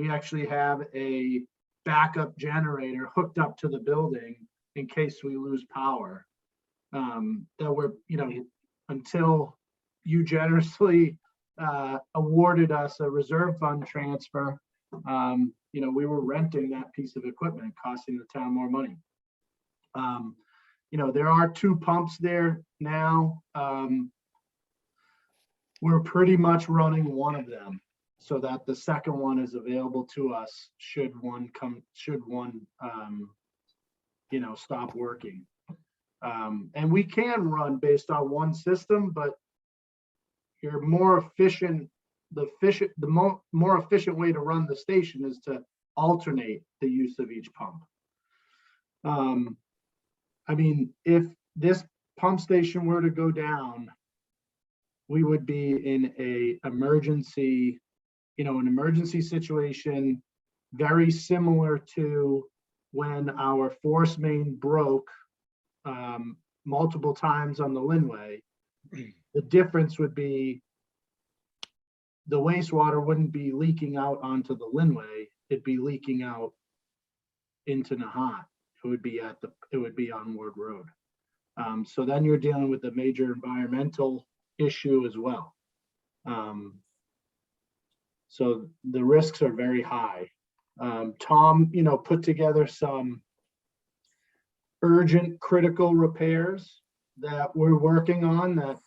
actually have a backup generator hooked up to the building in case we lose power. That we're, until you generously awarded us a reserve fund transfer, we were renting that piece of equipment, costing the town more money. There are 2 pumps there now. We're pretty much running one of them so that the second one is available to us should one stop working. And we can run based on one system, but you're more efficient. The more efficient way to run the station is to alternate the use of each pump. I mean, if this pump station were to go down, we would be in an emergency situation, very similar to when our force main broke multiple times on the Linway. The difference would be the wastewater wouldn't be leaking out onto the Linway, it'd be leaking out into Nahant. It would be on Ward Road. So then you're dealing with a major environmental issue as well. So the risks are very high. Tom, put together some urgent critical repairs that we're working on.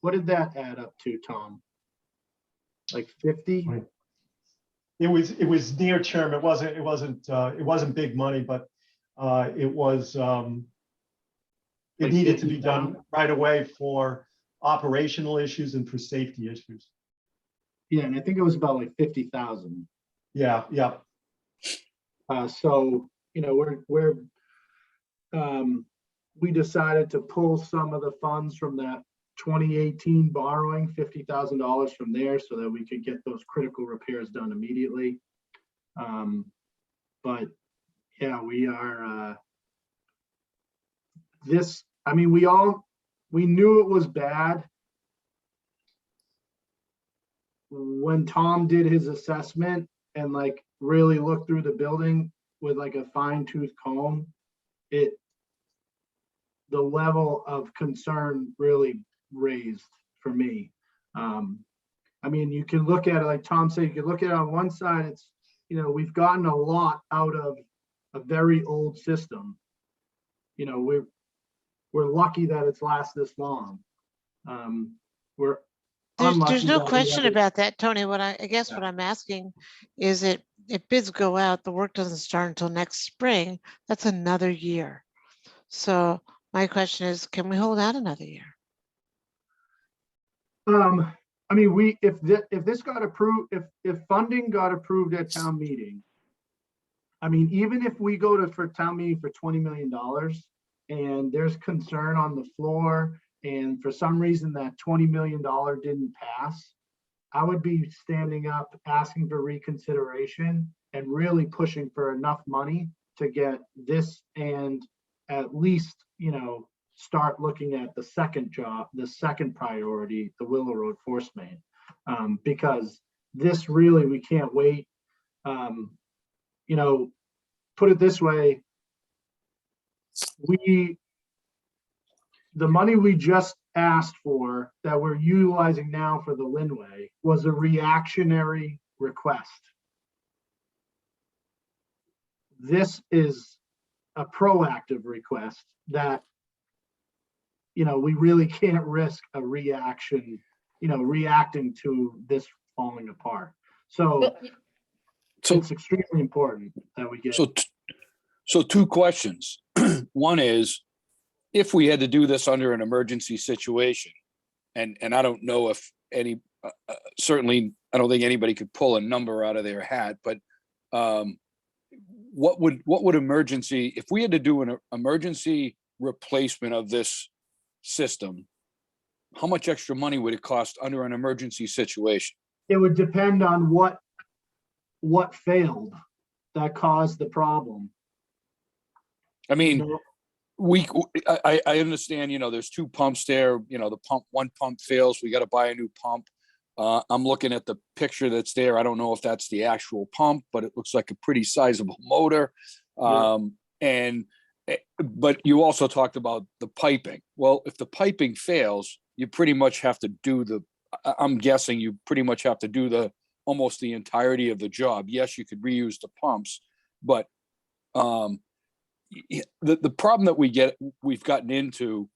What did that add up to, Tom? Like 50? It was near term. It wasn't big money, but it needed to be done right away for operational issues and for safety issues. Yeah, and I think it was about like 50,000. Yeah. So we decided to pull some of the funds from that 2018 borrowing, $50,000 from there, so that we could get those critical repairs done immediately. But yeah, we are. We knew it was bad when Tom did his assessment and really looked through the building with a fine-tooth comb. The level of concern really raised for me. You can look at it, like Tom said, you can look at it on one side, it's, we've gotten a lot out of a very old system. We're lucky that it's lasted this long. There's no question about that, Tony. What I'm asking is if bids go out, the work doesn't start until next spring. That's another year. So my question is, can we hold out another year? If this got approved, if funding got approved at town meeting, even if we go for town meeting for $20 million and there's concern on the floor, and for some reason that $20 million didn't pass, I would be standing up, asking for reconsideration and really pushing for enough money to get this and at least, start looking at the second job, the second priority, the Willow Road force main. Because this really, we can't wait. Put it this way, the money we just asked for that we're utilizing now for the Linway was a reactionary request. This is a proactive request that, we really can't risk a reaction, reacting to this falling apart. So Well, it's extremely important that we get. So two questions. One is, if we had to do this under an emergency situation, and I don't know if certainly, I don't think anybody could pull a number out of their hat, but what would emergency, if we had to do an emergency replacement of this system, how much extra money would it cost under an emergency situation? It would depend on what failed that caused the problem. I mean, I understand, there's two pumps there, one pump fails, we got to buy a new pump. I'm looking at the picture that's there. I don't know if that's the actual pump, but it looks like a pretty sizable motor. But you also talked about the piping. Well, if the piping fails, you pretty much have to I'm guessing you pretty much have to do almost the entirety of the job. Yes, you could reuse the pumps, but the problem that we've gotten into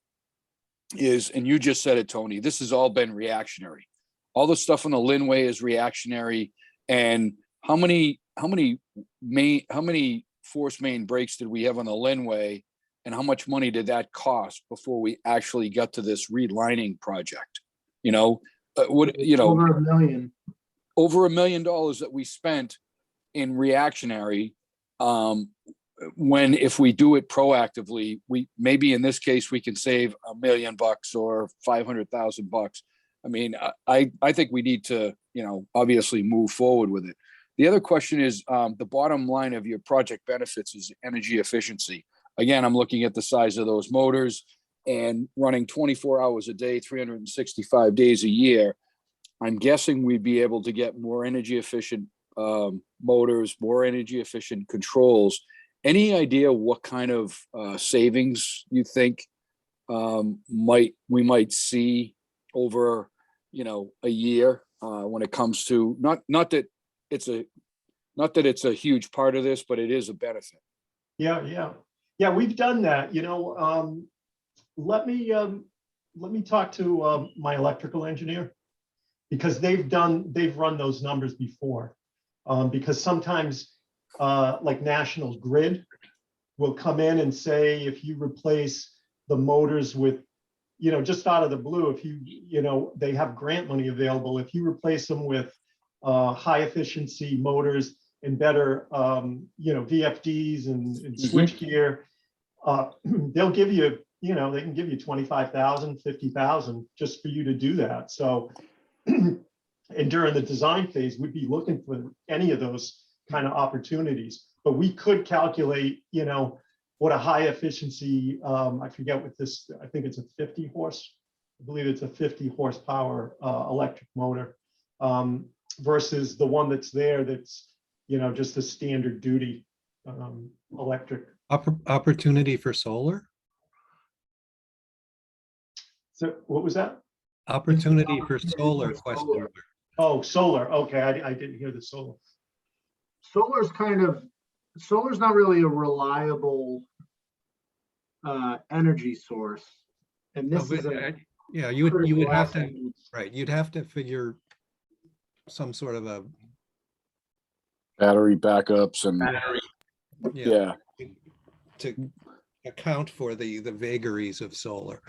is, and you just said it, Tony, this has all been reactionary. All the stuff on the Linway is reactionary. And how many force main breaks did we have on the Linway, and how much money did that cost before we actually got to this relining project? Over $1 million. Over $1 million that we spent in reactionary. When if we do it proactively, maybe in this case we can save $1 million or $500,000. I mean, I think we need to, obviously move forward with it. The other question is, the bottom line of your project benefits is energy efficiency. Again, I'm looking at the size of those motors and running 24 hours a day, 365 days a year. I'm guessing we'd be able to get more energy efficient motors, more energy efficient controls. Any idea what kind of savings you think we might see over, a year when it comes to not that it's a huge part of this, but it is a benefit. Yeah, we've done that. Let me talk to my electrical engineer, because they've run those numbers before. Because sometimes like National Grid will come in and say, if you replace the motors with, just out of the blue, if they have grant money available, if you replace them with high efficiency motors and better, VFDs and switch gear, they'll give you, they can give you 25,000, 50,000 just for you to do that. So, and during the design phase, we'd be looking for any of those kind of opportunities. But we could calculate, what a high efficiency, I forget what this, I think it's a 50 horse, I believe it's a 50 horsepower electric motor versus the one that's there that's, just a standard duty electric. Opportunity for solar? So what was that? Opportunity for solar question mark. Oh, solar. Okay, I didn't hear the solar. Solar's not really a reliable energy source. And this is yeah, you would have to, right, you'd have to figure some sort of a Battery backups and yeah, to account for the vagaries of solar.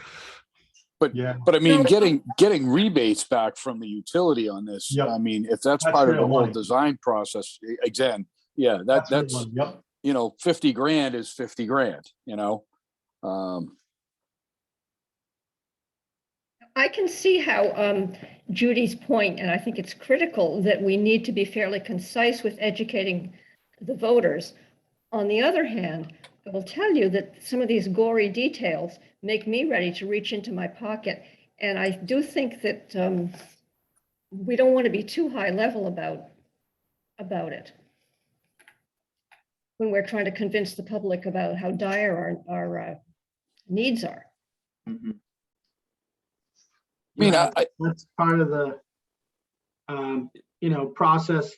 But I mean, getting rebates back from the utility on this. Yep. I mean, if that's part of the whole design process, again, that's 50 grand is 50 grand. I can see how Judy's point, and I think it's critical that we need to be fairly concise with educating the voters On the other hand, I will tell you that some of these gory details make me ready to reach into my pocket. And I do think that we don't want to be too high level about it when we're trying to convince the public about how dire our needs are. Mhm. I mean, Yeah, I, that's part of the, process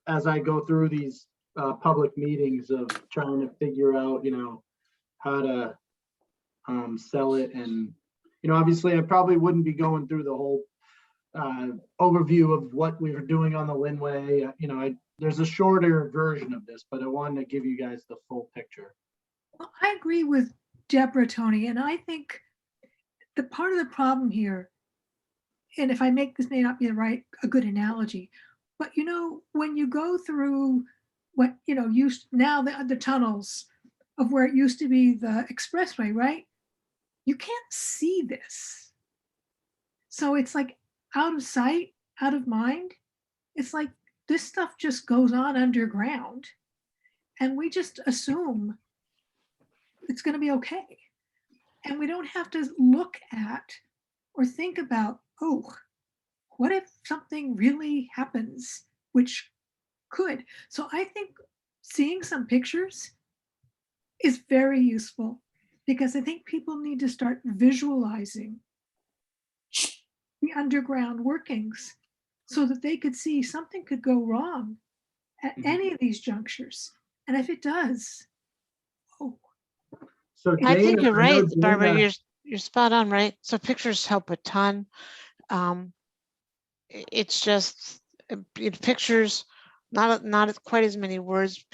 as I go through these public meetings of trying to figure out, how to sell it. And, obviously I probably wouldn't be going through the whole overview of what we were doing on the Linway. There's a shorter version of this, but I wanted to give you guys the full picture. Well, I agree with Deborah, Tony, and I think the part of the problem here, and if I make this may not be a good analogy, but when you go through what now the tunnels of where it used to be the expressway, right? You can't see this. So it's like out of sight, out of mind. It's like this stuff just goes on underground and we just assume it's going to be okay. And we don't have to look at or think about, oh, what if something really happens, which could. So I think seeing some pictures is very useful because I think people need to start visualizing the underground workings so that they could see something could go wrong at any of these junctures. And if it does, oh, So I think Dana, you're I know right, Barbara. Dana- You're spot on, right? So pictures help a ton. It's just pictures, not quite as many words.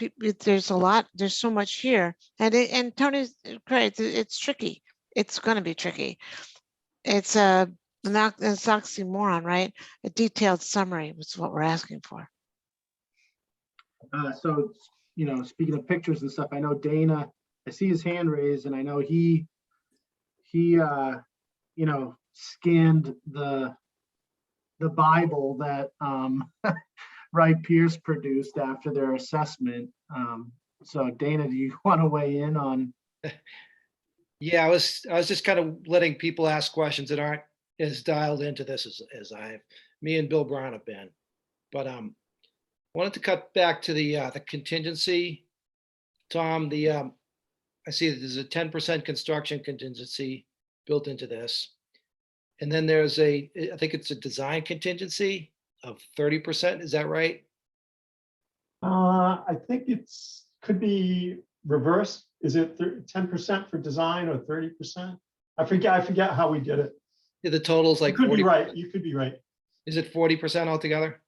There's a lot. There's so much here, and Tony's great. It's tricky. It's going to be tricky. It's an oxymoron, right? A detailed summary was what we're asking for. So, speaking of pictures and stuff, I know Dana, I see his hand raised and I know he scanned the Bible that Wright Pierce produced after their assessment. So Dana, do you want to weigh in on? Yeah, I was just kind of letting people ask questions that aren't as dialed into this as me and Bill Brown have been. But wanted to cut back to the contingency. Tom, I see that there's a 10% construction contingency built into this. And then there's I think it's a design contingency of 30%. Is that right? I think could be reversed. Is it 10% for design or 30%? I forget how we did it. Yeah, the total's like You could 40. be right. You could be right. Is it 40% altogether?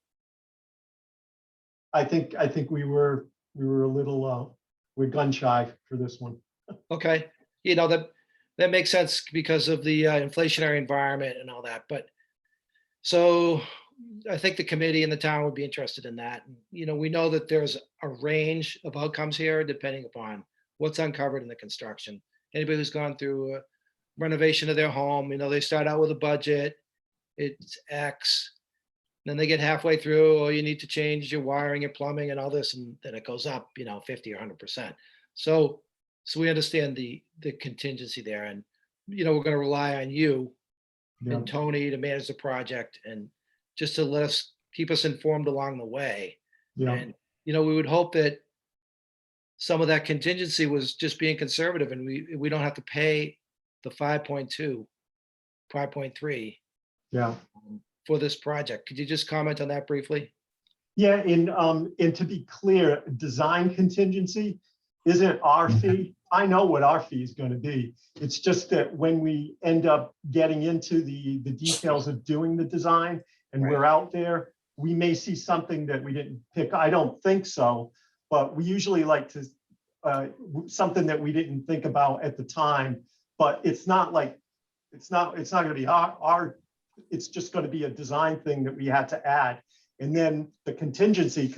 I think we were a little we're gun shy for this one. Okay, that makes sense because of the inflationary environment and all that. But so I think the committee and the town would be interested in that. We know that there's a range of outcomes here depending upon what's uncovered in the construction. Anybody who's gone through a renovation of their home, they start out with a budget, it's X. Then they get halfway through, oh, you need to change your wiring and plumbing and all this, and then it goes up, 50 or 100%. So we understand the contingency there, and we're going to rely on you and Tony to manage the project and just to keep us informed along the way. Yeah. And we would hope that some of that contingency was just being conservative, and we don't have to pay the 5.2, 5.3. Yeah. For this project. Could you just comment on that briefly? Yeah, and to be clear, design contingency isn't our fee. I know what our fee is going to be. It's just that when we end up getting into the details of doing the design and we're out there, we may see something that we didn't pick. I don't think so, but we usually like to something that we didn't think about at the time. But it's not going to be our. It's just going to be a design thing that we had to add. And then the contingency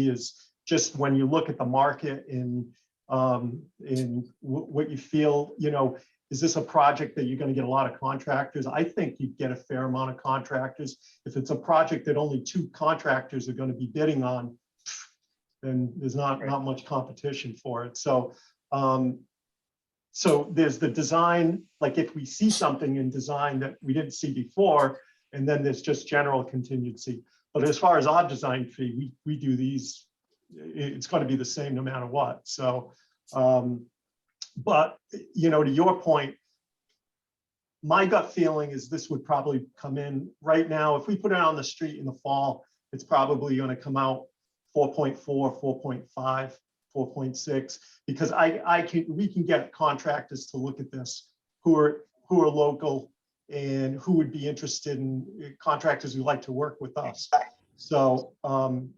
is just when you look at the market and what you feel, is this a project that you're going to get a lot of contractors? I think you'd get a fair amount of contractors. If it's a project that only 2 contractors are going to be bidding on, and there's not much competition for it. So, so there's the design, like if we see something in design that we didn't see before, and then there's just general contingency. But as far as our design fee, we do these, it's going to be the same no matter what. So, but, you know, to your point, my gut feeling is this would probably come in right now. If we put it on the street in the fall, it's probably going to come out 4.4, 4.5, 4.6, because we can get contractors to look at this who are local and who would be interested in contractors who like to work with us. So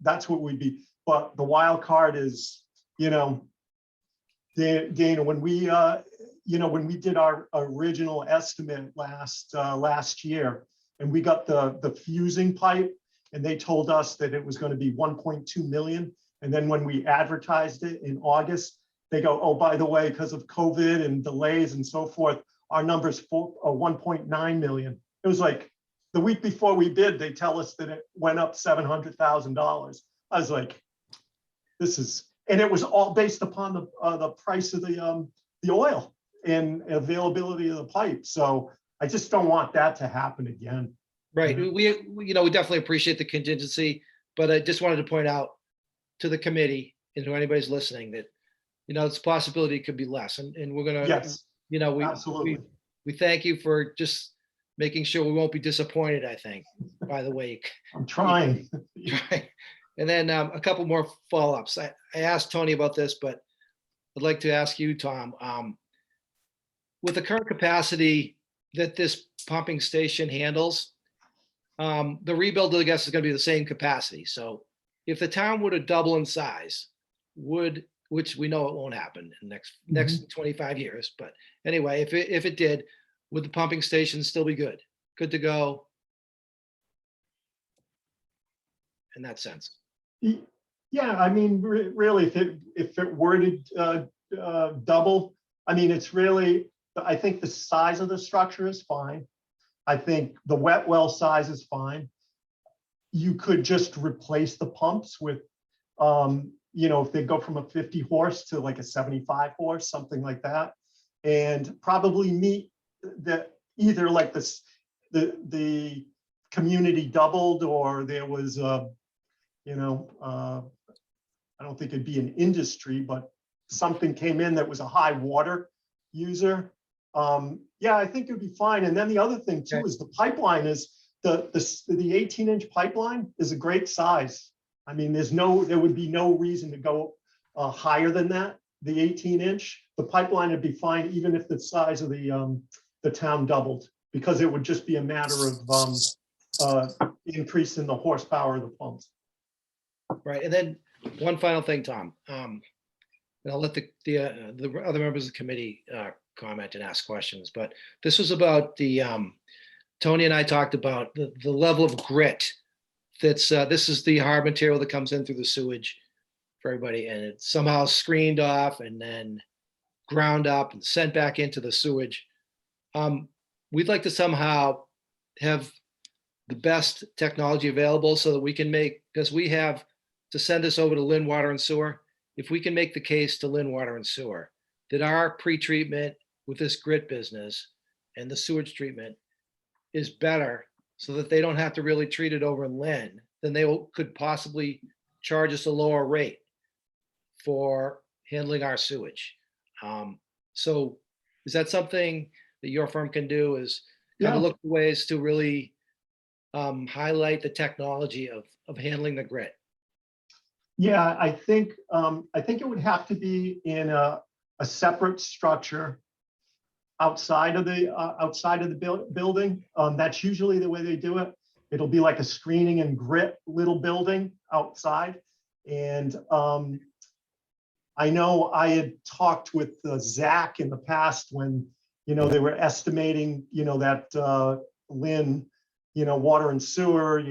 that's what we'd be. But the wild card is, you know, Dana, when we when we did our original estimate last year, and we got the fusing pipe, and they told us that it was going to be 1.2 million. And then when we advertised it in August, they go, oh, by the way, because of COVID and delays and so forth, our numbers are 1.9 million. It was like the week before we bid, they tell us that it went up $700,000. I was like, this is, and it was all based upon the price of the oil and availability of the pipe. So I just don't want that to happen again. Right. We definitely appreciate the contingency, but I just wanted to point out to the committee and to anybody's listening that, it's a possibility it could be less. And we're going to, Yes, we absolutely. we thank you for just making sure we won't be disappointed, I think, by the way. I'm trying. Right. And then a couple more follow-ups. I asked Tony about this, but I'd like to ask you, Tom, with the current capacity that this pumping station handles, the rebuild, I guess, is going to be the same capacity. So if the town were to double in size, which we know it won't happen in the next 25 years, but anyway, if it did, would the pumping station still be good to go in that sense? Yeah, I mean, really, if it were to double, I mean, it's really, I think the size of the structure is fine. I think the wet well size is fine. You could just replace the pumps with, if they go from a 50 horse to like a 75 horse, something like that, and probably meet that either like the community doubled, or there was I don't think it'd be an industry, but something came in that was a high water user. Yeah, I think it'd be fine. And then the other thing too is the pipeline is the 18-inch pipeline is a great size. I mean, there would be no reason to go higher than that. The 18-inch, the pipeline would be fine even if the size of the town doubled, because it would just be a matter of increase in the horsepower of the pumps. Right. And then one final thing, Tom, and I'll let the other members of the committee comment and ask questions, but this was about Tony and I talked about the level of grit that's, this is the hard material that comes in through the sewage for everybody, and it's somehow screened off and then ground up and sent back into the sewage. We'd like to somehow have the best technology available so that we can because we have to send this over to Lynn Water and Sewer. If we can make the case to Lynn Water and Sewer that our pre-treatment with this grit business and the sewage treatment is better, so that they don't have to really treat it over in Lynn, then they could possibly charge us a lower rate for handling our sewage. So is that something that your firm can do, is kind of look for ways to really highlight the technology of handling the grit? Yeah, I think it would have to be in a separate structure outside of the building. That's usually the way they do it. It'll be like a screening and grit little building outside. And I know I had talked with Zach in the past when, they were estimating, that Lynn, Water and Sewer,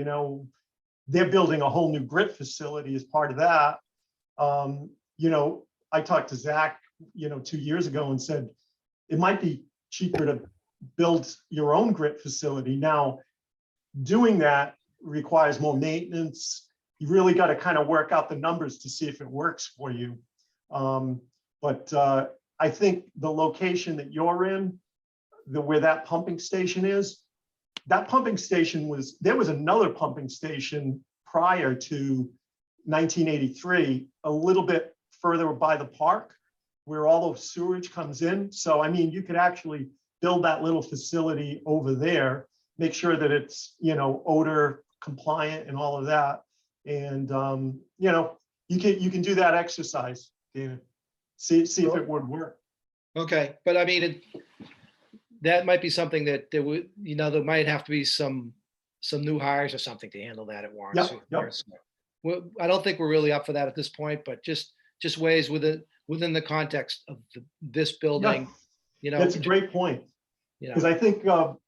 they're building a whole new grit facility as part of that. I talked to Zach, 2 years ago and said, it might be cheaper to build your own grit facility. Now, doing that requires more maintenance you really got to kind of work out the numbers to see if it works for you. But I think the location that you're in, where that pumping station is, that pumping station there was another pumping station prior to 1983, a little bit further by the park, where all the sewage comes in. So, I mean, you could actually build that little facility over there, make sure that it's, you know, odor compliant and all of that. And, you know, you can do that exercise, David. See if it would work. Okay, but I mean, that might be something that there would, you know, there might have to be some new hires or something to handle that at Warren. Yep, yep. Well, I don't think we're really up for that at this point, but just ways within the context of this building, you know. That's a great point. You know, Because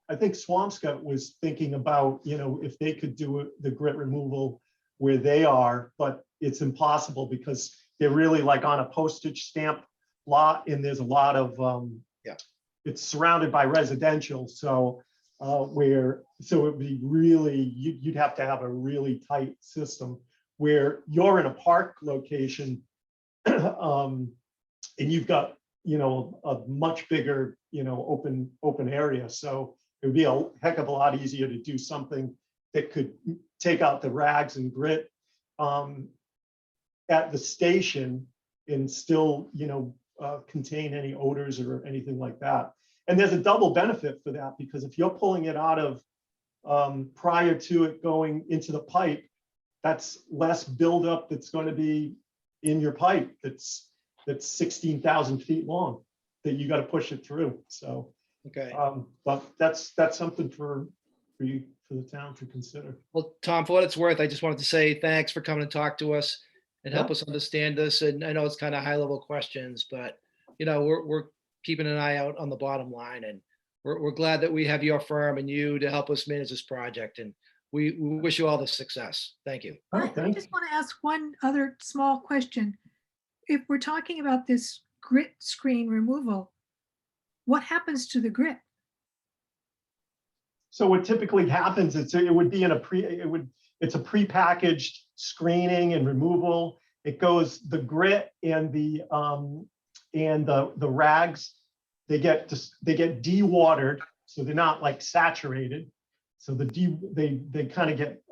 I think Swampscott was thinking about, you know, if they could do the grit removal where they are, but it's impossible because they're really like on a postage stamp lot, and there's a lot of it's surrounded by residential, so it would be really, you'd have to have a really tight system where you're in a park location, and you've got, you know, a much bigger, you know, open area. So it would be a heck of a lot easier to do something that could take out the rags and grit at the station and still, you know, contain any odors or anything like that. And there's a double benefit for that, because if you're pulling it out of prior to it going into the pipe, that's less buildup that's going to be in your pipe that's 16,000 feet long that you got to push it through. So, okay. but that's something for you, for the town to consider. Well, Tom, for what it's worth, I just wanted to say thanks for coming to talk to us and help Yeah. us understand this. And I know it's kind of high level questions, but you know, we're keeping an eye out on the bottom line, and we're glad that we have your firm and you to help us manage this project. And we wish you all the success. Thank you. Oh, I thank just want to ask one other small question. If we're talking about this grit screen removal, what happens to the grit? So what typically happens is it would be it's a prepackaged screening and removal. It goes, the grit and the rags, they get dewatered, so they're not like saturated. So they kind of get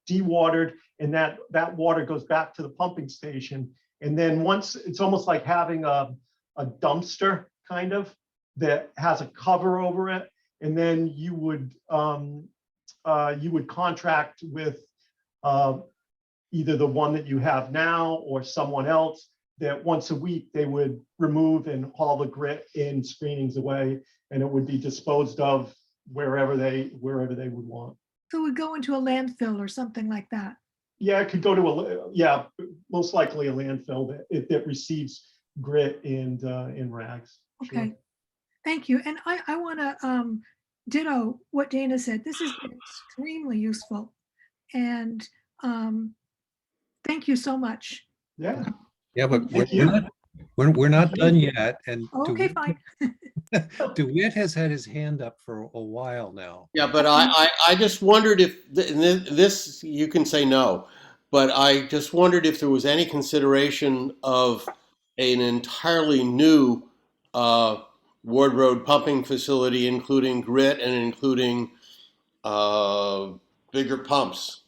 dewatered, and that water goes back to the pumping station. And then once, it's almost like having a dumpster kind of that has a cover over it. And then you would contract with either the one that you have now or someone else that once a week they would remove and haul the grit and screenings away, and it would be disposed of wherever they would want. So it would go into a landfill or something like that. Yeah, it could go to most likely a landfill that receives grit and rags. Sure. Okay, thank you. And I want to ditto what Dana said. This has been extremely useful, and thank you so much. Yeah. Yeah, but Thank you. we're not done yet. And Okay, fine. DeWitt has had his hand up for a while now. Yeah, but I just wondered if, this, you can say no, but I just wondered if there was any consideration of an entirely new Ward Road pumping facility, including grit and including bigger pumps,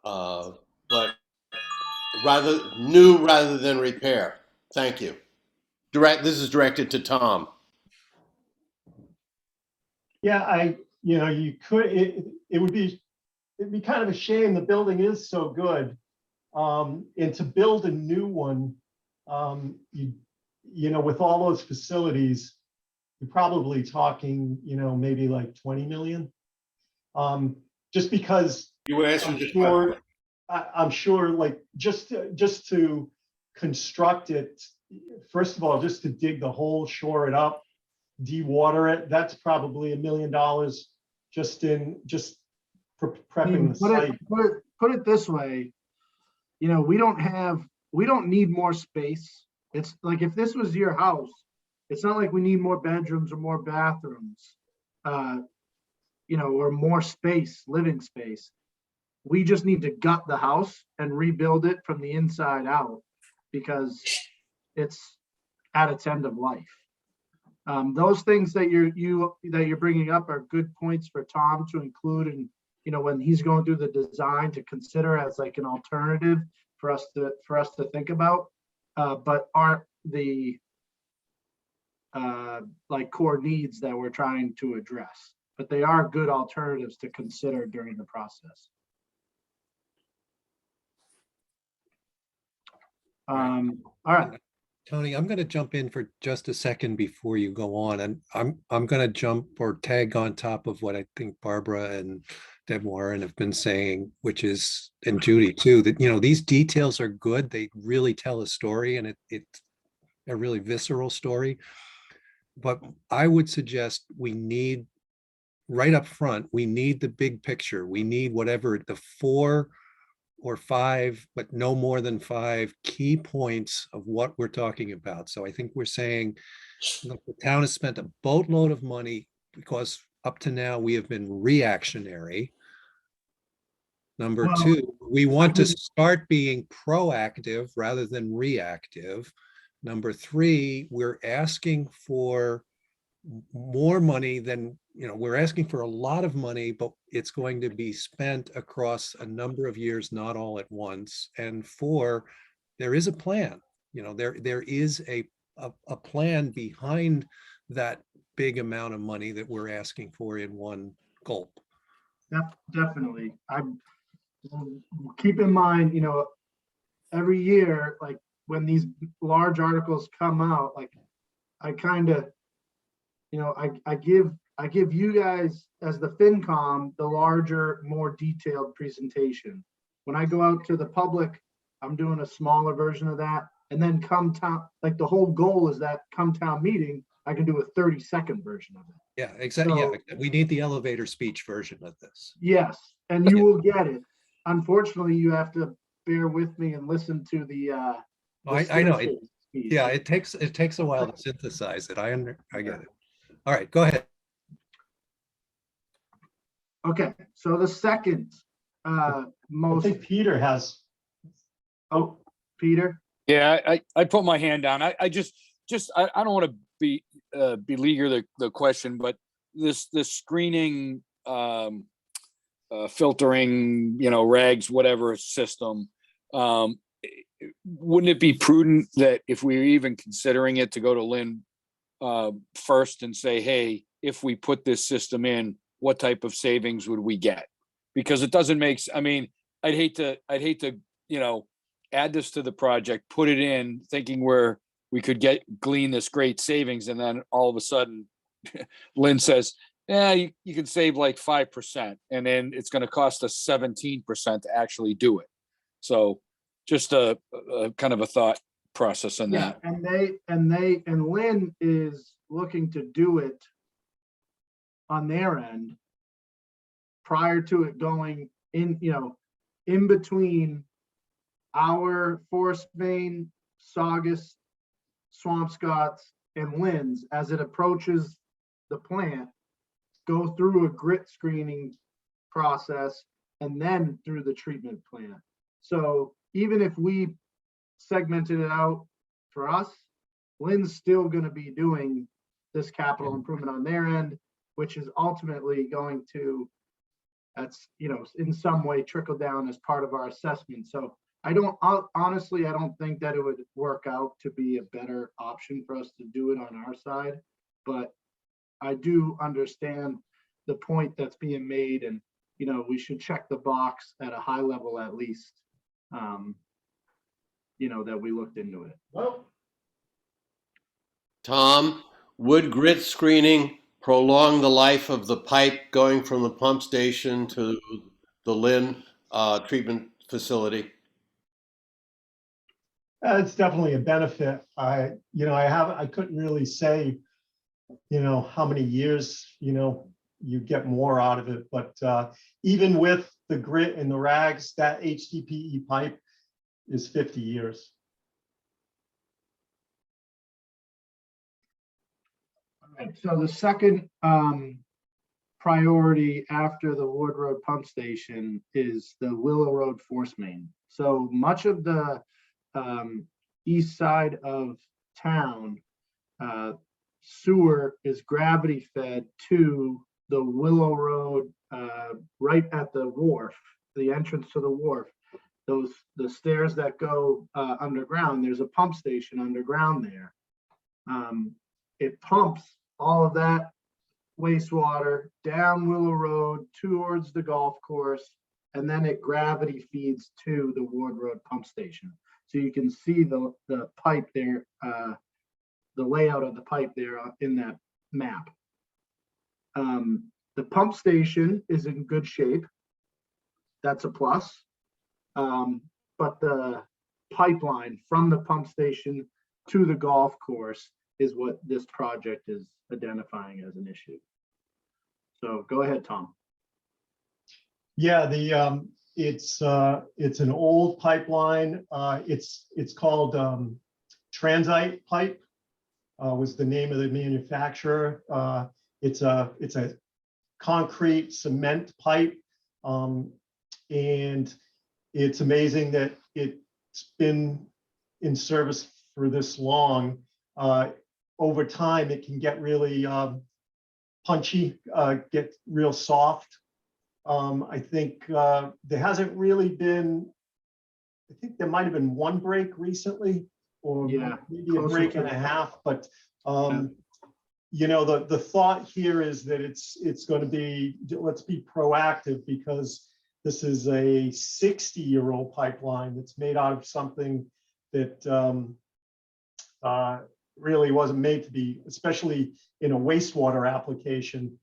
but rather than repair. Thank you. This is directed to Tom. Yeah, you could, it'd be kind of a shame. The building is so good. And to build a new one, with all those facilities, you're probably talking, maybe like 20 million. Just because You answered the question. I'm sure, like, just to construct it, first of all, just to dig the hole, shore it up, dewater it, that's probably $1 million just prepping the site. Put it this way, we don't need more space. It's like, if this was your house, it's not like we need more bedrooms or more bathrooms, or more space, living space. we just need to gut the house and rebuild it from the inside out because it's at its end of life. Those things that you're bringing up are good points for Tom to include, and when he's going through the design to consider as like an alternative for us to think about, but aren't the like core needs that we're trying to address. But they are good alternatives to consider during the process. All right. Tony, I'm going to jump in for just a second before you go on, and I'm going to jump or tag on top of what I think Barbara and Deb Warren have been saying, which is, and Judy too, that these details are good. They really tell a story, and it's a really visceral story. But I would suggest we need, right up front, we need the big picture. We need whatever the 4 or 5, but no more than 5 key points of what we're talking about. So I think we're saying, look, the town has spent a boatload of money because up to now we have been reactionary. Number Well, 2, we want to start being proactive rather than reactive. Number 3, we're asking for more money than, we're asking for a lot of money, but it's going to be spent across a number of years, not all at once. And 4, there is a plan. There is a plan behind that big amount of money that we're asking for in one gulp. Definitely. Keep in mind, every year, like when these large articles come out, like I kind of, I give you guys as the FinCom the larger, more detailed presentation. When I go out to the public, I'm doing a smaller version of that. And then come town, like the whole goal is that come town meeting, I can do a 30-second version of it. Yeah, exactly. So, yeah, we need the elevator speech version of this. yes, and you will get it. Unfortunately, you have to bear with me and listen to the I know. speech. Yeah, it takes a while to synthesize it. I get it. All right, go ahead. Okay, so the second I most, think Peter has, oh, Peter, Yeah, I put my hand down. I don't want to beleaguer the question, but this screening, filtering, rags, whatever system, wouldn't it be prudent that if we were even considering it to go to Lynn first and say, hey, if we put this system in, what type of savings would we get? Because it doesn't make, I'd hate to, add this to the project, put it in thinking we could glean this great savings. And then all of a sudden Lynn says, yeah, you can save like 5%. And then it's going to cost us 17% to actually do it. So just a kind of a thought process on yeah, that. and Lynn is looking to do it on their end prior to it going in, in between our Forest Main, Saugus, Swampscott's, and Lynn's as it approaches the plant, go through a grit screening process and then through the treatment plant. So even if we segmented it out for us, Lynn's still going to be doing this capital improvement on their end, which is ultimately going to, that's, in some way trickle down as part of our assessment. So honestly, I don't think that it would work out to be a better option for us to do it on our side, but I do understand the point that's being made, and, we should check the box at a high level at least, that we looked into it. well, Tom, would grit screening prolong the life of the pipe going from the pump station to the Lynn treatment facility? it's definitely a benefit. I couldn't really say, how many years, you get more out of it. But even with the grit and the rags, that HDPE pipe is 50 years. All right, so the second priority after the Ward Road pump station is the Willow Road force main. So much of the east side of town sewer is gravity fed to the Willow Road right at the wharf, the entrance to the wharf. The stairs that go underground, there's a pump station underground there. It pumps all of that wastewater down Willow Road towards the golf course, and then it gravity feeds to the Ward Road pump station. So you can see the pipe there, the layout of the pipe there in that map. The pump station is in good shape. That's a plus. But the pipeline from the pump station to the golf course is what this project is identifying as an issue. So go ahead, Tom. Yeah, it's an old pipeline. It's called Transite Pipe. Was the name of the manufacturer. It's a concrete cement pipe, and it's amazing that it's been in service for this long. Over time, it can get really punchy, get real soft. I think there hasn't really been, I think there might have been one break recently, or maybe a break and a half, but you know, the thought here is that it's going to be, let's be proactive, because this is a 60-year-old pipeline that's made out of something that really wasn't made to be, especially in a wastewater application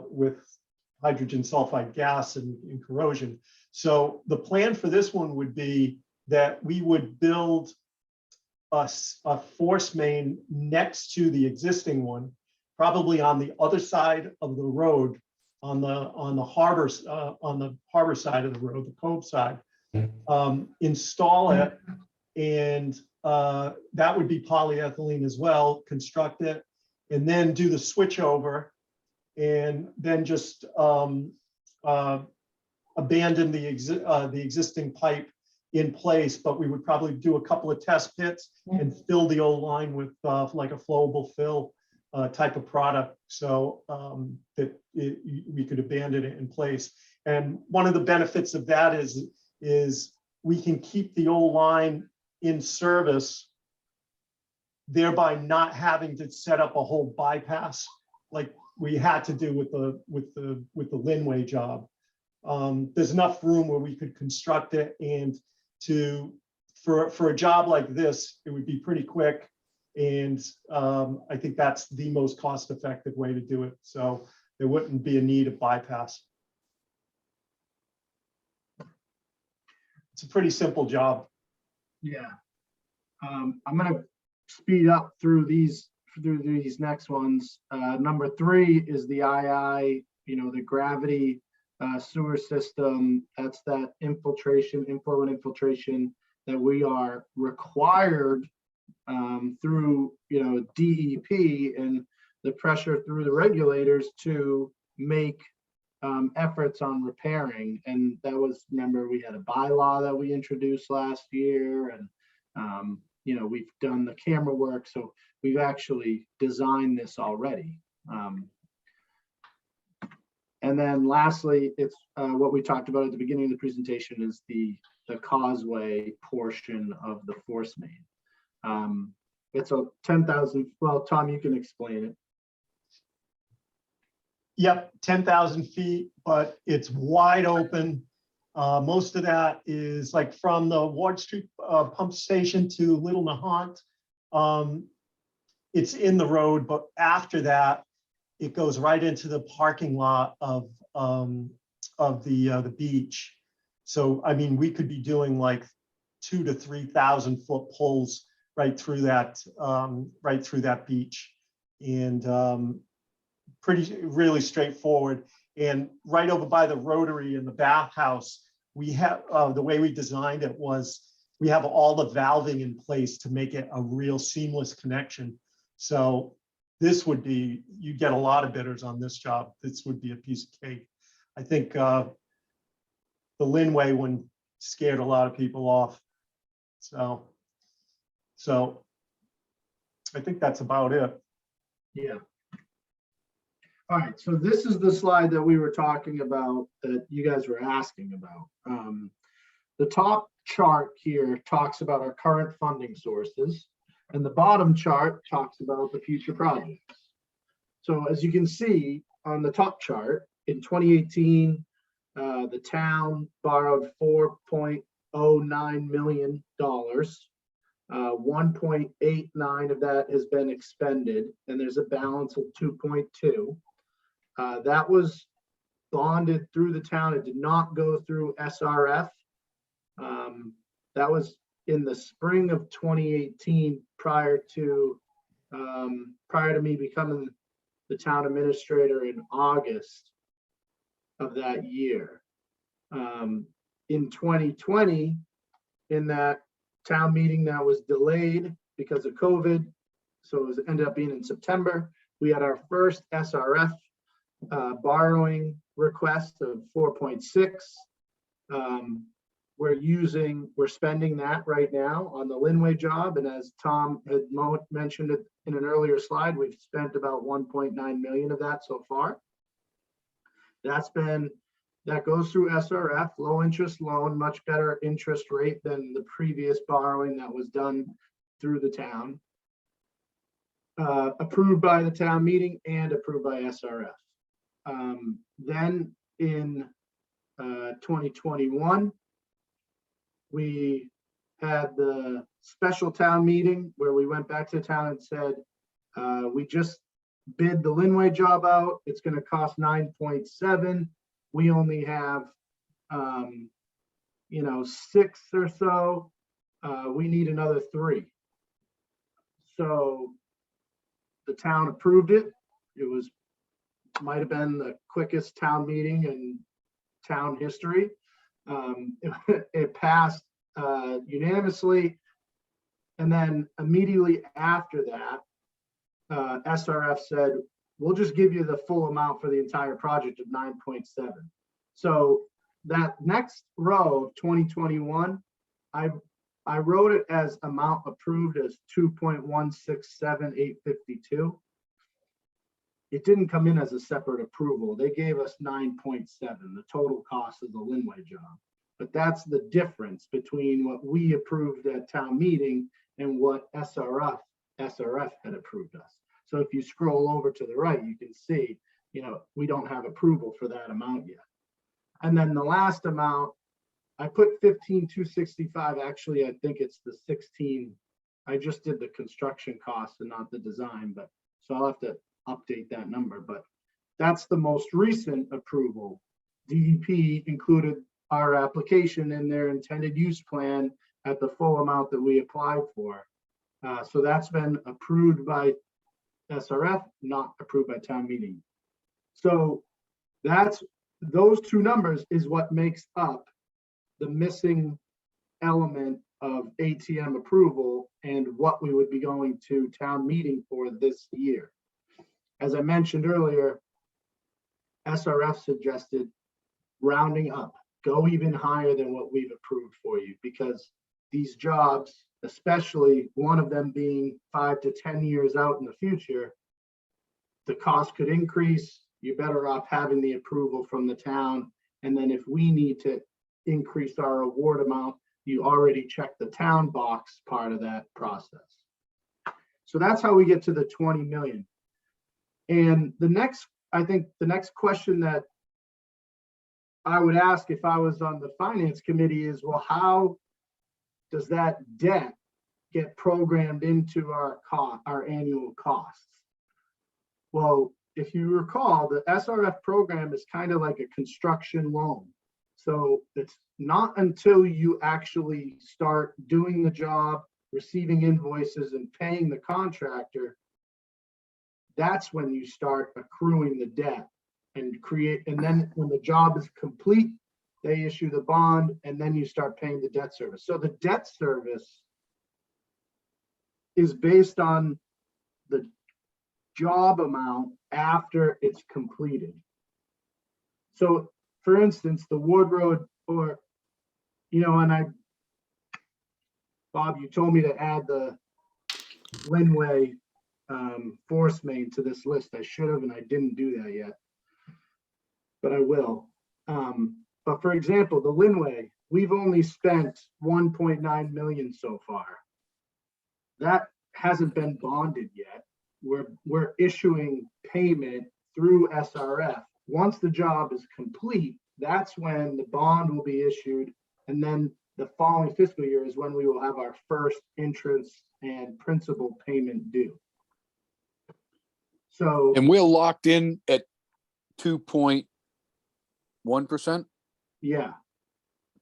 with hydrogen sulfide gas and corrosion. So the plan for this one would be that we would build a force main next to the existing one, probably on the other side of the road, on the harbor side of the road, the cove side. Install it, and that would be polyethylene as well. Construct it, and then do the switch over, and then just abandon the existing pipe in place. But we would probably do a couple of test pits and fill the old line with like a flowable fill type of product, so that we could abandon it in place. And one of the benefits of that is we can keep the old line in service, thereby not having to set up a whole bypass like we had to do with the Linway job. There's enough room where we could construct it, and for a job like this, it would be pretty quick. And I think that's the most cost-effective way to do it. So there wouldn't be a need of bypass. It's a pretty simple job. Yeah. I'm going to speed up through these next ones. Number 3 is the II, the gravity sewer system. That's that infiltration, inflow and infiltration that we are required through DEP and the pressure through the regulators to make efforts on repairing. And that was, remember, we had a bylaw that we introduced last year, and we've done the camera work, so we've actually designed this already. And then lastly, it's what we talked about at the beginning of the presentation is the Causeway portion of the force main. It's a 10,000, well, Tom, you can explain it. Yep, 10,000 feet, but it's wide open. Most of that is like from the Ward Street pump station to Little Nahant. It's in the road, but after that, it goes right into the parking lot of the beach. So, I mean, we could be doing like 2,000 to 3,000 foot pulls right through that beach, and really straightforward. And right over by the Rotary and the bathhouse, we have the way we designed it was we have all the valving in place to make it a real seamless connection. So this would be, you get a lot of bidders on this job. This would be a piece of cake. I think the Linway one scared a lot of people off. So I think that's about it. Yeah. All right, so this is the slide that we were talking about that you guys were asking about. The top chart here talks about our current funding sources, and the bottom chart talks about the future projects. So as you can see on the top chart, in 2018, the town borrowed $4.09 million. 1.89 of that has been expended, and there's a balance of 2.2. That was bonded through the town. It did not go through SRF. That was in the spring of 2018, prior to me becoming the town administrator in August of that year. In 2020, in that town meeting that was delayed because of COVID, so it ended up being in September, we had our first SRF borrowing request of 4.6. We're spending that right now on the Linway job. And as Tom had mentioned it in an earlier slide, we've spent about 1.9 million of that so far. That goes through SRF, low interest loan, much better interest rate than the previous borrowing that was done through the town. Approved by the town meeting and approved by SRF. Then in 2021, we had the special town meeting where we went back to the town and said, we just bid the Linway job out. It's going to cost 9.7. We only have, 6 or so. We need another 3. So the town approved it. It might have been the quickest town meeting in town history. It passed unanimously. And then immediately after that, SRF said, we'll just give you the full amount for the entire project of 9.7. So that next row of 2021, I wrote it as amount approved as 2.167852. It didn't come in as a separate approval. They gave us 9.7, the total cost of the Linway job. But that's the difference between what we approved at town meeting and what SRF had approved us. So if you scroll over to the right, you can see, we don't have approval for that amount yet. And then the last amount, I put 15,265. Actually, I think it's the 16. I just did the construction cost and not the design, but so I'll have to update that number. But that's the most recent approval. DEP included our application in their intended use plan at the full amount that we applied for. So that's been approved by SRF, not approved by town meeting. So those two numbers is what makes up the missing element of ATM approval and what we would be going to town meeting for this year. As I mentioned earlier, SRF suggested rounding up, go even higher than what we've approved for you, because these jobs, especially one of them being 5 to 10 years out in the future, the cost could increase. You're better off having the approval from the town. And then if we need to increase our award amount, you already checked the town box part of that process. So that's how we get to the 20 million. And I think the next question that I would ask if I was on the finance committee is, well, how does that debt get programmed into our annual costs? Well, if you recall, the SRF program is kind of like a construction loan. So it's not until you actually start doing the job, receiving invoices and paying the contractor, that's when you start accruing the debt and then when the job is complete, they issue the bond and then you start paying the debt service. So the debt service is based on the job amount after it's completed. So for instance, the Ward Road or, and Bob, you told me to add the Linway force main to this list. I should have, and I didn't do that yet, but I will. But for example, the Linway, we've only spent 1.9 million so far. That hasn't been bonded yet. We're issuing payment through SRF. Once the job is complete, that's when the bond will be issued. And then the following fiscal year is when we will have our first interest and principal payment due. So, And we're locked in at 2.1%. yeah,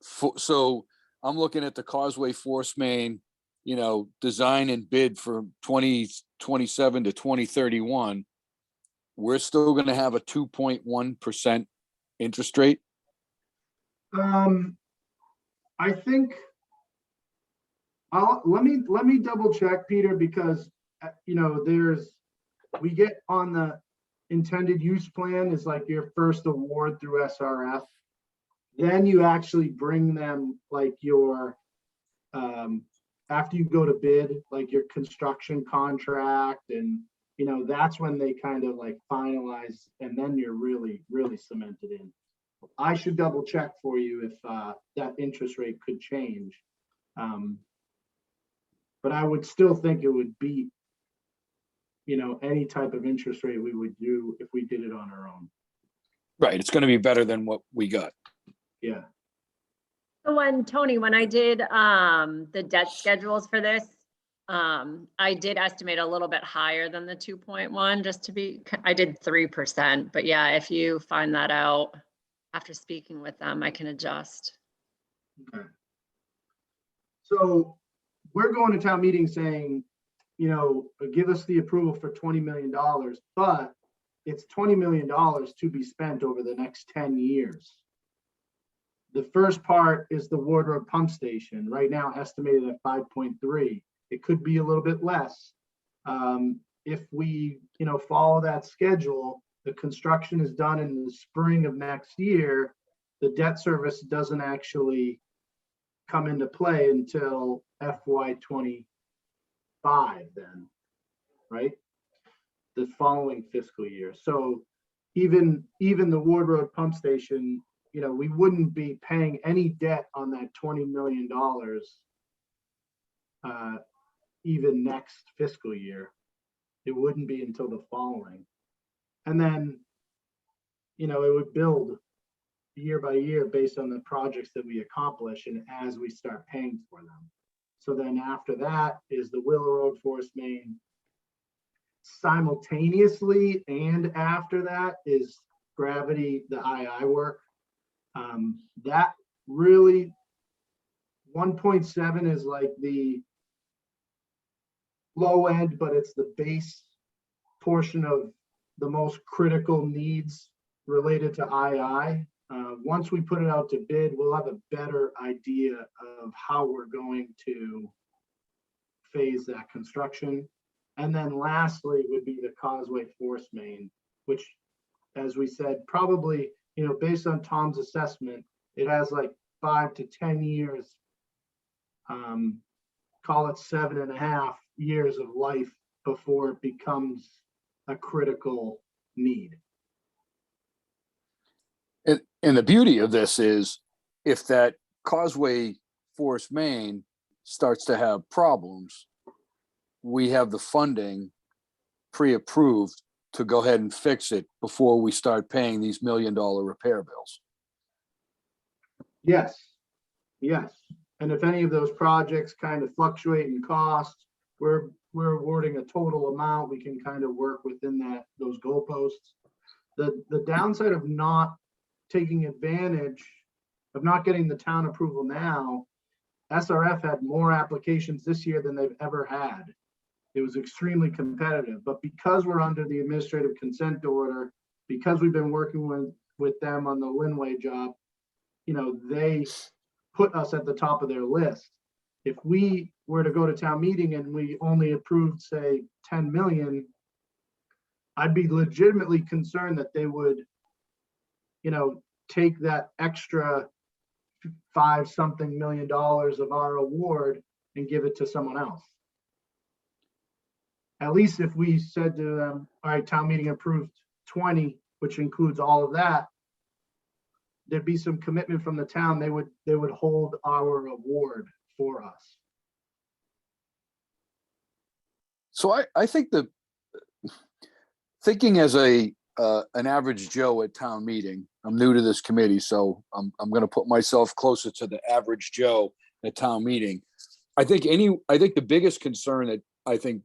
So I'm looking at the Causeway Force Main, design and bid for 2027 to 2031. We're still going to have a 2.1% interest rate. I think let me double check, Peter, because we get on the intended use plan is like your first award through SRF. Then you actually bring them like your after you go to bid, like your construction contract, and that's when they kind of like finalize, and then you're really cemented in. I should double check for you if that interest rate could change. But I would still think it would beat, any type of interest rate we would do if we did it on our own. Right. It's going to be better than what we got. Yeah. So Tony, when I did the debt schedules for this, I did estimate a little bit higher than the 2.1, I did 3%, but yeah, if you find that out after speaking with them, I can adjust. Okay. So we're going to town meeting saying, give us the approval for $20 million, but it's $20 million to be spent over the next 10 years. The first part is the Ward Road pump station, right now estimated at 5.3. It could be a little bit less. If we, follow that schedule, the construction is done in the spring of next year, the debt service doesn't actually come into play until FY25 then, right? The following fiscal year. So even the Ward Road pump station, we wouldn't be paying any debt on that $20 million even next fiscal year. It wouldn't be until the following. And then, it would build year by year based on the projects that we accomplish and as we start paying for them. So then after that is the Willow Road force main. Simultaneously and after that is gravity, the II work. That really 1.7 is like the low end, but it's the base portion of the most critical needs related to II. Once we put it out to bid, we'll have a better idea of how we're going to phase that construction. And then lastly would be the Causeway force main, which, as we said, probably, based on Tom's assessment, it has like 5 to 10 years, call it 7.5 years of life before it becomes a critical need. And the beauty of this is if that Causeway force main starts to have problems, we have the funding pre-approved to go ahead and fix it before we start paying these $1 million repair bills. Yes. And if any of those projects kind of fluctuate in cost, we're awarding a total amount. We can kind of work within those goalposts. The downside of not taking advantage of not getting the town approval now, SRF had more applications this year than they've ever had. It was extremely competitive, but because we're under the administrative consent order, because we've been working with them on the Linway job, they put us at the top of their list. If we were to go to town meeting and we only approved, say, 10 million, I'd be legitimately concerned that they would, take that extra 5-something million dollars of our award and give it to someone else. At least if we said to them, all right, town meeting approved 20, which includes all of that, there'd be some commitment from the town. They would hold our award for us. So I think that thinking as an average Joe at town meeting, I'm new to this committee, so I'm going to put myself closer to the average Joe at town meeting. I think the biggest concern that I think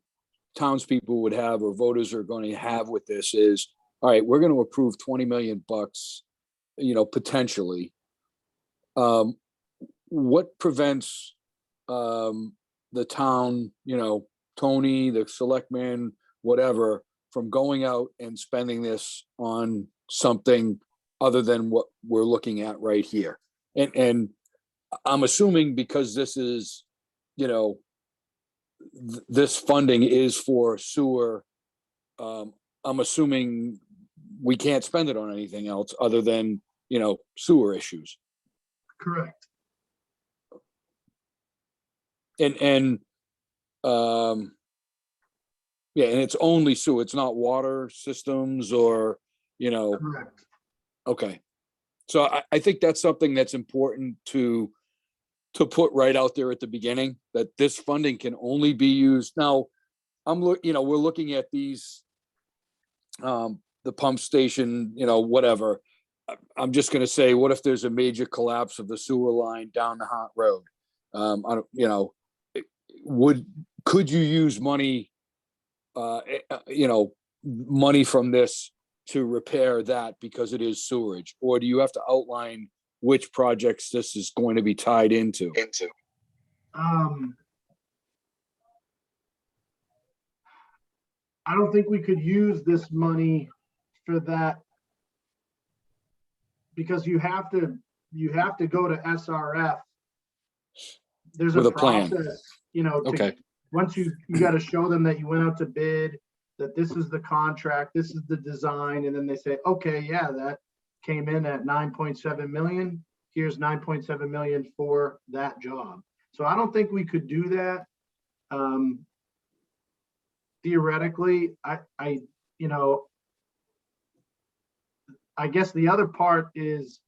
townspeople would have or voters are going to have with this is, all right, we're going to approve 20 million bucks, potentially. What prevents the town, Tony, the selectman, whatever, from going out and spending this on something other than what we're looking at right here? And I'm assuming because this is, this funding is for sewer, I'm assuming we can't spend it on anything else other than, sewer issues. Correct. And yeah, and it's only sewer, it's not water systems or, Correct. okay. So I think that's something that's important to put right out there at the beginning, that this funding can only be used. Now, we're looking at these, the pump station, whatever. I'm just going to say, what if there's a major collapse of the sewer line down the Nahant Road? Could you use money, money from this to repair that because it is sewerage? Or do you have to outline which projects this is going to be tied into? I don't think we could use this money for that, because you have to go to SRF. There's With a a plan. process, Okay. once you got to show them that you went out to bid, that this is the contract, this is the design, and then they say, okay, yeah, that came in at 9.7 million. Here's 9.7 million for that job. So I don't think we could do that. Theoretically, I guess the other part is,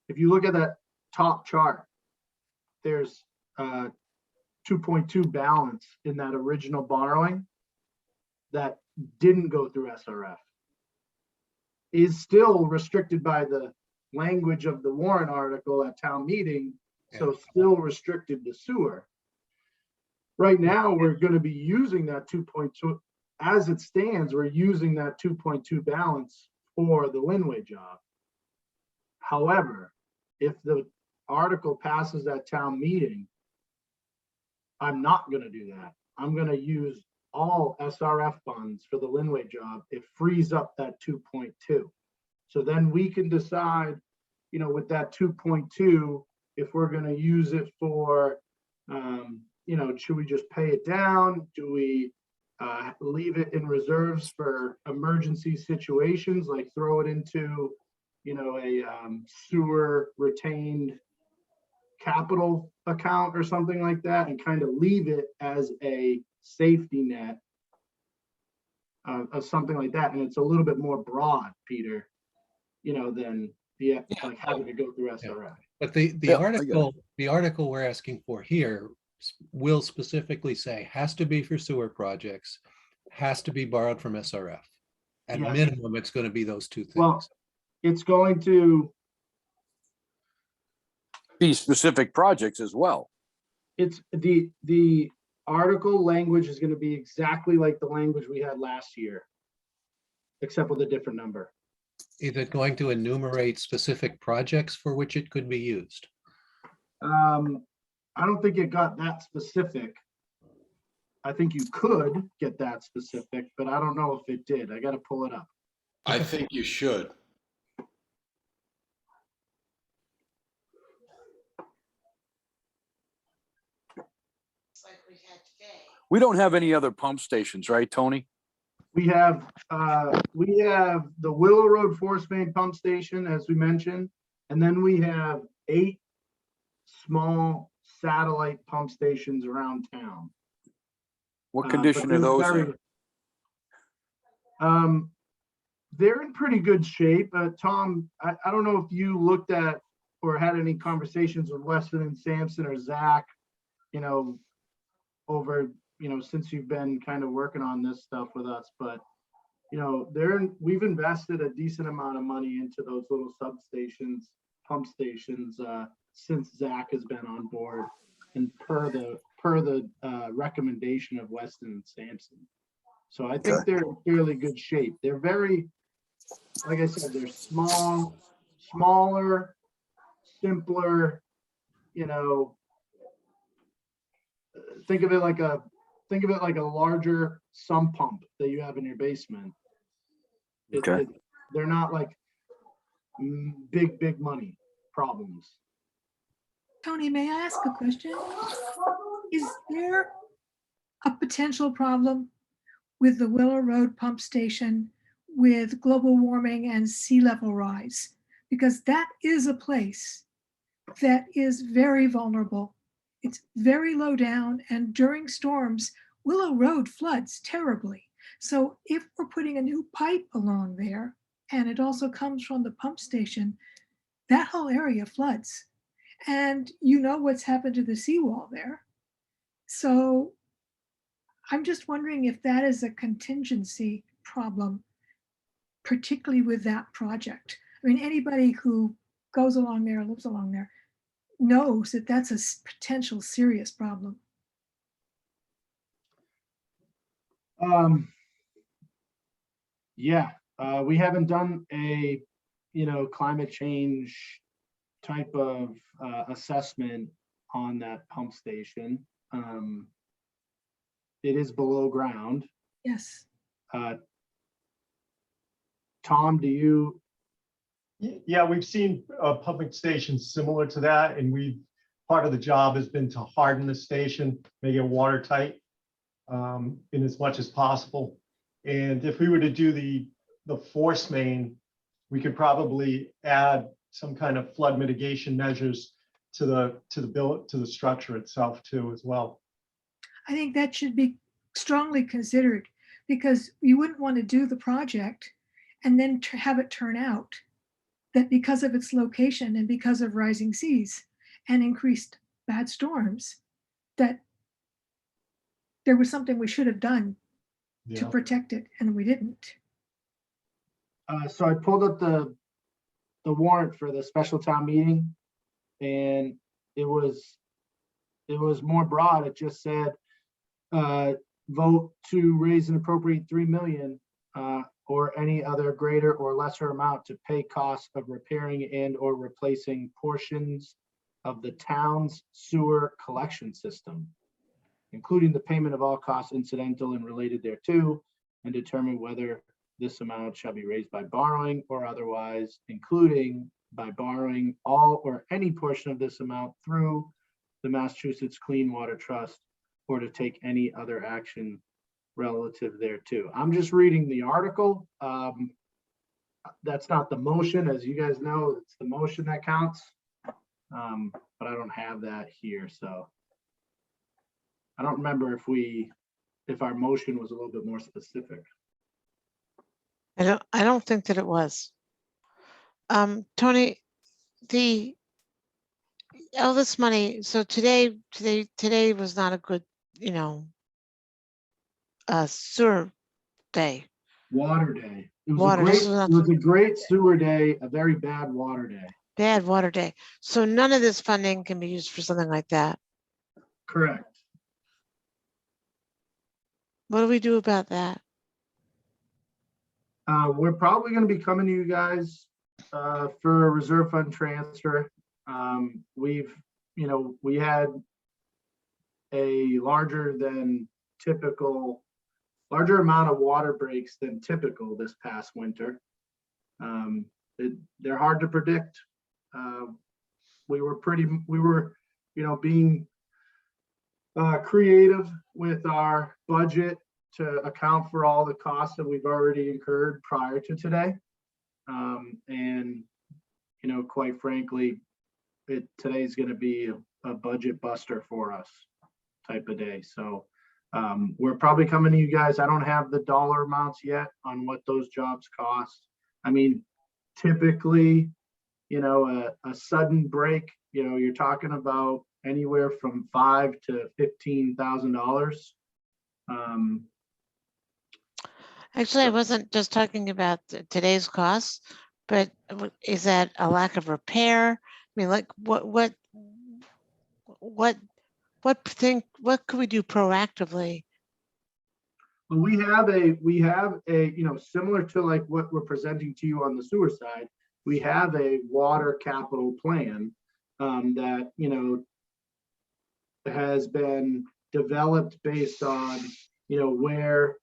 if you look at that top chart, there's 2.2 balance in that original borrowing that didn't go through SRF, is still restricted by the language of the warrant article at town meeting, so still restricted to sewer. Right now, we're going to be using that 2.2, as it stands, we're using that 2.2 balance for the Linway job. However, if the article passes at town meeting, I'm not going to do that. I'm going to use all SRF funds for the Linway job. It frees up that 2.2. So then we can decide, with that 2.2, if we're going to use it for, should we just pay it down? Do we leave it in reserves for emergency situations, like throw it into, a sewer retained capital account or something like that, and kind of leave it as a safety net of something like that? And it's a little bit more broad, Peter, than like having to go through SRF. But the Yeah, I get it. the article we're asking for here will specifically say has to be for sewer projects, has to be borrowed from SRF. At Yes. minimum, it's going to be those two things. Well, it's going to, Be specific projects as well. it's the article language is going to be exactly like the language we had last year, except with a different number. Is it going to enumerate specific projects for which it could be used? I don't think it got that specific. I think you could get that specific, but I don't know if it did. I got to pull it up. I think you should. Like we had today. We don't have any other pump stations, right, Tony? We have the Willow Road Force Main Pump Station, as we mentioned, and then we have 8 small satellite pump stations around town. What But condition are they're those very- in? They're in pretty good shape. Tom, I don't know if you looked at or had any conversations with Weston and Sampson or Zach, over, since you've been kind of working on this stuff with us, but we've invested a decent amount of money into those little substations, pump stations, since Zach has been on board and per the recommendation of Weston and Sampson. So I think they're in fairly good shape. They're very, like I said, they're smaller, simpler, think of it like a larger sump pump that you have in your basement. Okay. They're not like big money problems. Tony, may I ask a question? Is there a potential problem with the Willow Road pump station with global warming and sea level rise? Because that is a place that is very vulnerable. It's very low down, and during storms, Willow Road floods terribly. So if we're putting a new pipe along there, and it also comes from the pump station, that whole area floods. And you know what's happened to the seawall there. So I'm just wondering if that is a contingency problem, particularly with that project. I mean, anybody who goes along there, lives along there, knows that that's a potential serious problem. Yeah, we haven't done a, climate change type of assessment on that pump station. It is below ground. Yes. Tom, do you? Yeah, we've seen pumping stations similar to that, and part of the job has been to harden the station, make it watertight in as much as possible. And if we were to do the force main, we could probably add some kind of flood mitigation measures to the structure itself too as well. I think that should be strongly considered, because you wouldn't want to do the project and then have it turn out that because of its location and because of rising seas and increased bad storms, that there was something we should have done to Yeah. protect it, and we didn't. So I pulled up the warrant for the special town meeting, and it was more broad. It just said, vote to raise and appropriate 3 million or any other greater or lesser amount to pay costs of repairing and or replacing portions of the town's sewer collection system, including the payment of all costs incidental and related thereto, and determine whether this amount shall be raised by borrowing or otherwise, including by borrowing all or any portion of this amount through the Massachusetts Clean Water Trust, or to take any other action relative thereto. I'm just reading the article. That's not the motion. As you guys know, it's the motion that counts. But I don't have that here, so I don't remember if our motion was a little bit more specific. I don't think that it was. Tony, all this money, so today was not a good, sewer day. Water day. It was Water, this was it was a great sewer day, a very bad water day. Bad water day. So none of this funding can be used for something like that. Correct. What do we do about that? We're probably going to be coming to you guys for a reserve fund transfer. We had a larger amount of water breaks than typical this past winter. They're hard to predict. We were being creative with our budget to account for all the costs that we've already incurred prior to today. And, you know, quite frankly, today's going to be a budget buster for us type of day. So we're probably coming to you guys. I don't have the dollar amounts yet on what those jobs cost. I mean, typically, you know, a sudden break, you know, you're talking about anywhere from $5,000 to $15,000. Actually, I wasn't just talking about today's costs, but is that a lack of repair? I mean, like what could we do proactively? Well, we have a, you know, similar to like what we're presenting to you on the sewer side, we have a water capital plan that, you know, has been developed based on, you know, where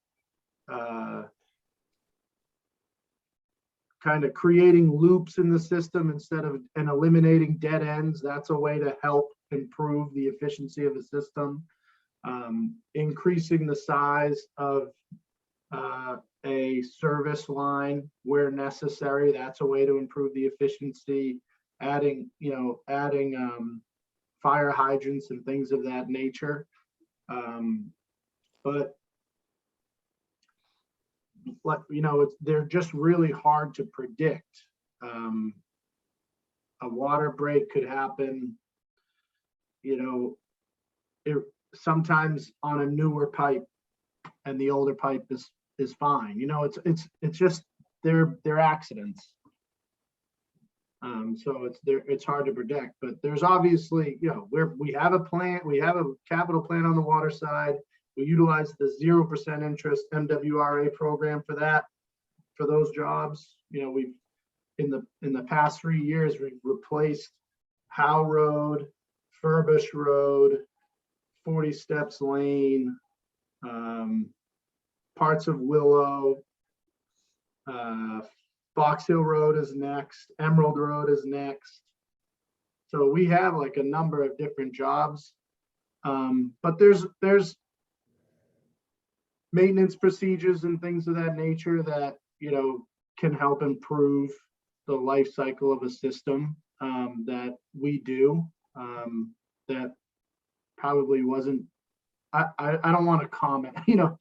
kind of creating loops in the system instead of and eliminating dead ends. That's a way to help improve the efficiency of the system. Increasing the size of a service line where necessary. That's a way to improve the efficiency. Adding fire hydrants and things of that nature. But you know, they're just really hard to predict. A water break could happen, you know, sometimes on a newer pipe, and the older pipe is fine. You know, it's just they're accidents. So it's hard to predict, but there's obviously, you know, we have a plan, we have a capital plan on the water side. We utilize the 0% interest MWRA program for that, for those jobs. You know, we've in the past 3 years, we've replaced Howe Road, Furbish Road, 40 Steps Lane, parts of Willow, Fox Hill Road is next, Emerald Road is next. So we have like a number of different jobs, but there's maintenance procedures and things of that nature that, you know, can help improve the life cycle of a system that we do. That probably wasn't. I don't want to comment. You know,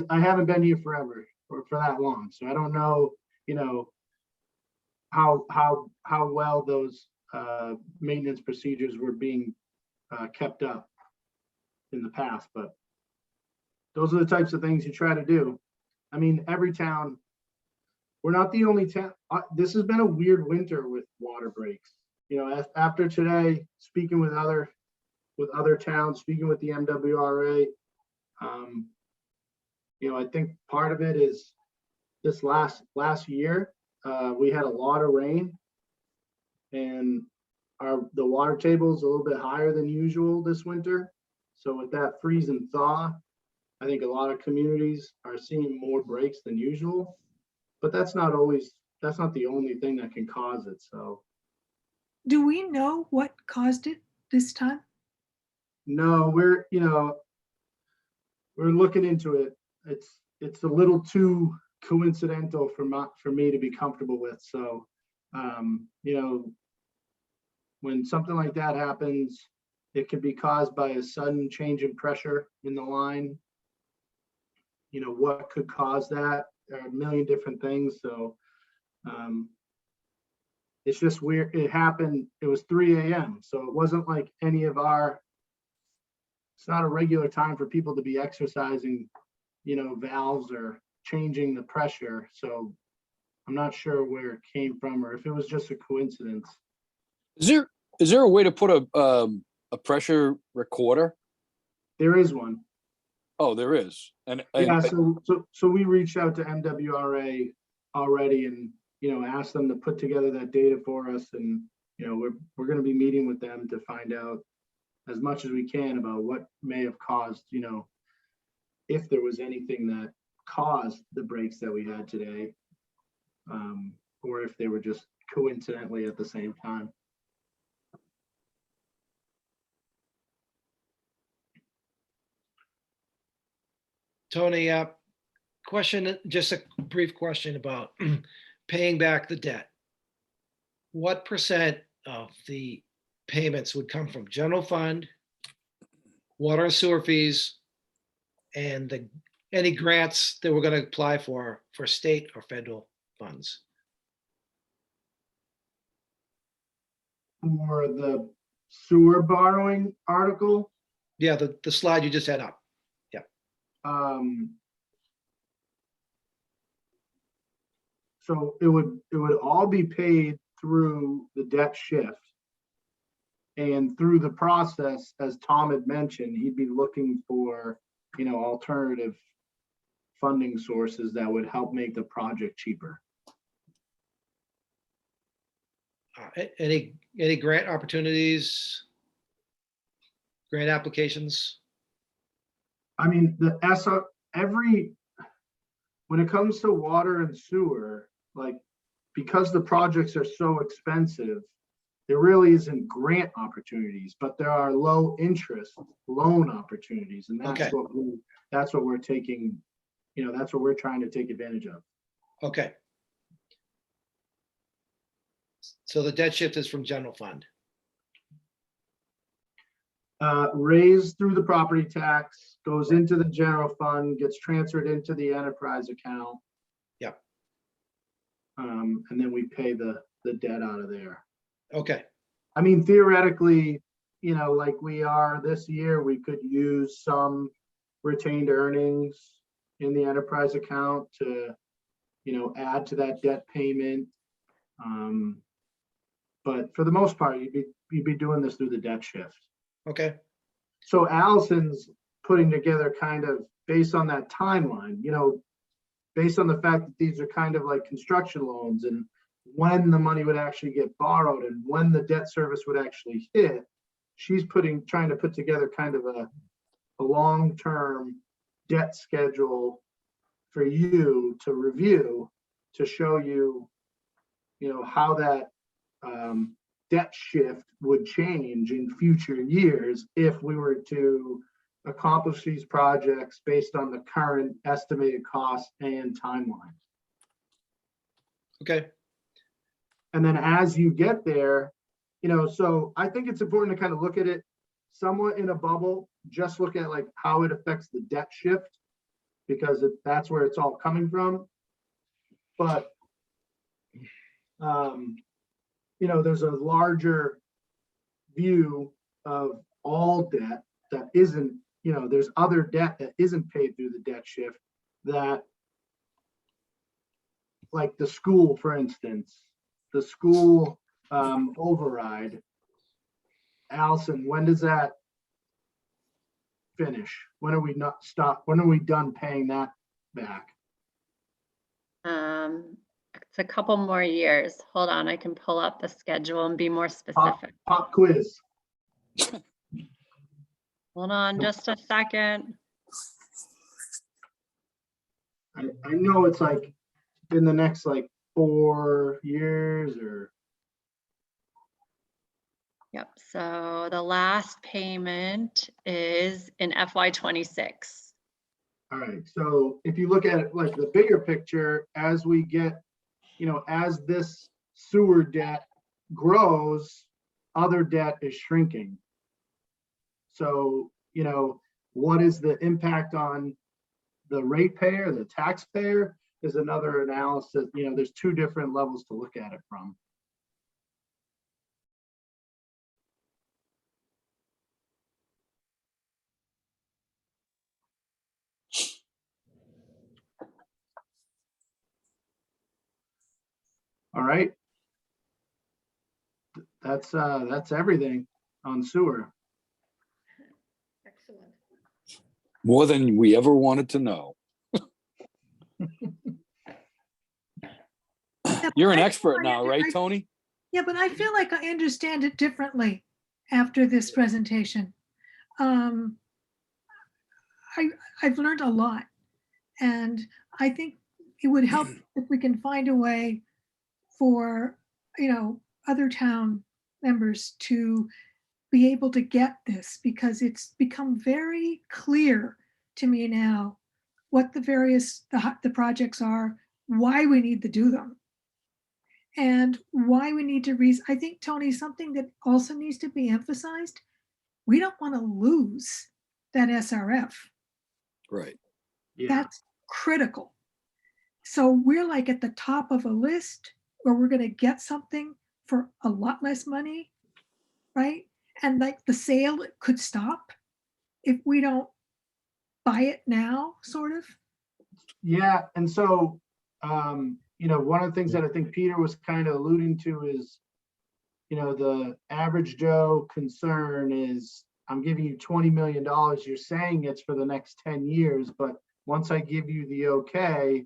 I haven't been here forever or for that long, so I don't know. You know, how well those maintenance procedures were being kept up in the past, but those are the types of things you try to do. I mean, every town, we're not the only town. This has been a weird winter with water breaks. You know, after today, speaking with other towns, speaking with the MWRA, you know, I think part of it is this last year, we had a lot of rain, and the water table is a little bit higher than usual this winter. So with that freeze and thaw, I think a lot of communities are seeing more breaks than usual, but that's not the only thing that can cause it. So Do we know what caused it this time? no, we're looking into it. It's a little too coincidental for me to be comfortable with. So, you know, when something like that happens, it can be caused by a sudden change in pressure in the line. You know, what could cause that? There are a million different things. So it's just weird. It happened, it was 3 a.m. So it wasn't like it's not a regular time for people to be exercising, you know, valves or changing the pressure. So I'm not sure where it came from or if it was just a coincidence. Is there a way to put a pressure recorder? There is one. Oh, there is. And Yeah, so we reached out to MWRA already and, you know, asked them to put together that data for us. And, you know, we're going to be meeting with them to find out as much as we can about what may have caused, you know, if there was anything that caused the breaks that we had today, or if they were just coincidentally at the same time. Tony, question, just a brief question about paying back the debt. What percent of the payments would come from general fund, water and sewer fees, and any grants that we're going to apply for state or federal funds? For the sewer borrowing article, Yeah, the slide you just had up. so it would all be paid through the debt shift. And through the process, as Tom had mentioned, he'd be looking for, alternative funding sources that would help make the project cheaper. Any grant opportunities, grant applications? I mean, when it comes to water and sewer, like, because the projects are so expensive, there really isn't grant opportunities, but there are low interest loan opportunities. And that's Okay. that's what we're taking, that's what we're trying to take advantage of. Okay. So the debt shift is from general fund. Raised through the property tax, goes into the general fund, gets transferred into the enterprise account. Yep. And then we pay the debt out of there. Okay. I mean, theoretically, like we are this year, we could use some retained earnings in the enterprise account to, add to that debt payment. But for the most part, you'd be doing this through the debt shift. Okay. So Allison's putting together kind of based on that timeline, based on the fact that these are kind of like construction loans and when the money would actually get borrowed and when the debt service would actually hit, she's trying to put together kind of a long-term debt schedule for you to review, to show you, how that debt shift would change in future years if we were to accomplish these projects based on the current estimated cost and timeline. Okay. And then as you get there, so I think it's important to kind of look at it somewhat in a bubble, just look at like how it affects the debt shift, because that's where it's all coming from. But, there's a larger view of all debt that isn't, there's other debt that isn't paid through the debt shift that, like the school, for instance, the school override. Allison, when does that finish? When are we done paying that back? It's a couple more years. Hold on, I can pull up the schedule and be more specific. Pop quiz. Hold on just a second. I know it's like in the next like 4 years or. Yep, so the last payment is in FY26. All right, so if you look at it like the bigger picture, as we get, as this sewer debt grows, other debt is shrinking. So, what is the impact on the ratepayer, the taxpayer, is another analysis. There's two different levels to look at it from. All right. That's everything on sewer. Excellent. More than we ever wanted to know. You're an expert now, right, Tony? Yeah, but I feel like I understand it differently after this presentation. I've learned a lot, and I think it would help if we can find a way for, other town members to be able to get this, because it's become very clear to me now what the various, the projects are, why we need to do them. And why we need to I think, Tony, something that also needs to be emphasized, we don't want to lose that SRF. Right. Yeah, That's critical. So we're like at the top of a list where we're going to get something for a lot less money, right? And like the sale could stop if we don't buy it now, sort of. yeah. And so, one of the things that I think Peter was kind of alluding to is, the average Joe concern is, I'm giving you $20 million. You're saying it's for the next 10 years, but once I give you the okay,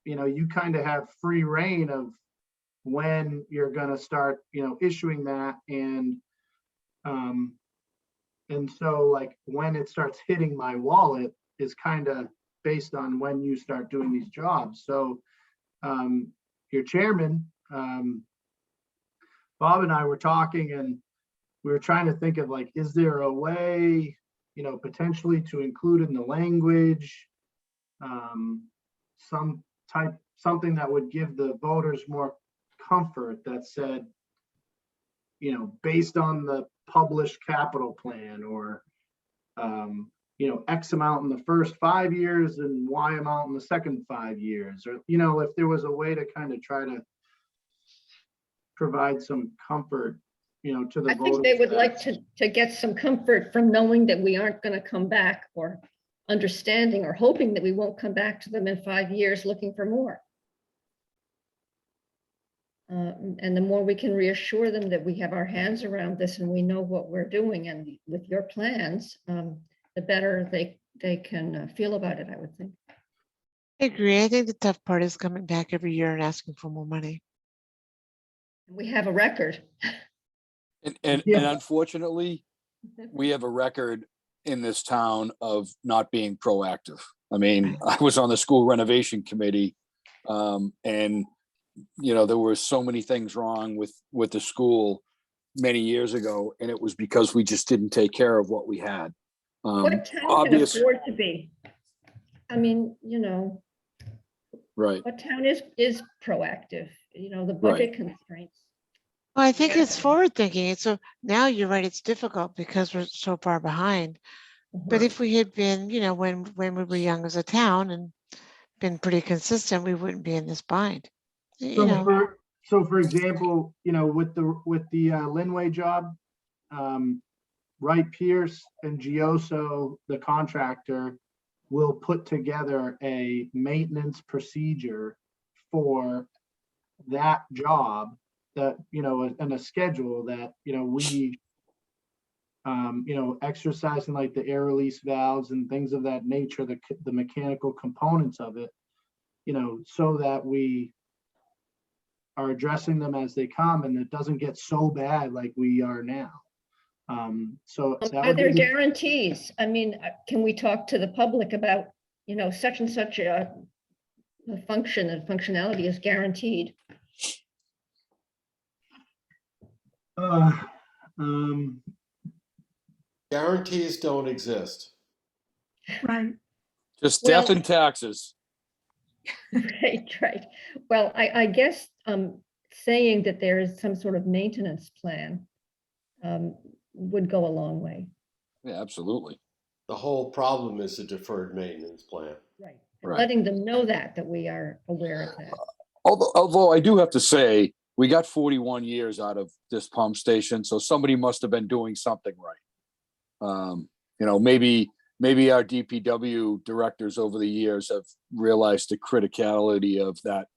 you kind of have free reign of when you're going to start, issuing that. And so like when it starts hitting my wallet is kind of based on when you start doing these jobs. So your chairman, Bob and I were talking, and we were trying to think of like, is there a way, potentially to include in the language, something that would give the voters more comfort that said, based on the published capital plan, or, X amount in the first 5 years and Y amount in the second 5 years, or, if there was a way to kind of try to provide some comfort, to the I voters. think they would that- like to get some comfort from knowing that we aren't going to come back, or understanding or hoping that we won't come back to them in 5 years looking for more. And the more we can reassure them that we have our hands around this and we know what we're doing, and with your plans, the better they can feel about it, I would think. I agree. I think the tough part is coming back every year and asking for more money. We have a record. And Yeah. unfortunately, we have a record in this town of not being proactive. I mean, I was on the school renovation committee, and there were so many things wrong with the school many years ago, and it was because we just didn't take care of what we had. What town can afford to be? I mean, Right. what town is proactive? The budget constraints. Well, I think it's Yeah. forward thinking. So now you're right, it's difficult because we're so far behind. But if we had been, when we were young as a town and been pretty consistent, we wouldn't be in this bind. So for example, with the Linway job, Wright Pierce and Gioso, the contractor, will put together a maintenance procedure for that job, that, and a schedule that, we, exercising like the air release valves and things of that nature, the mechanical components of it, so that we are addressing them as they come, and it doesn't get so bad like we are now. So that Are would there be guarantees? I mean, can we talk to the public about, such and such a function and functionality is guaranteed? Guarantees don't exist. Right. Just death Well- and taxes. Right. Well, I guess saying that there is some sort of maintenance plan would go a long way. Yeah, absolutely. The whole problem is a deferred maintenance plan. Right. Right. Letting them know that we are aware of that. Although I do have to say, we got 41 years out of this pump station, so somebody must have been doing something right. Maybe our DPW directors over the years have realized the criticality of that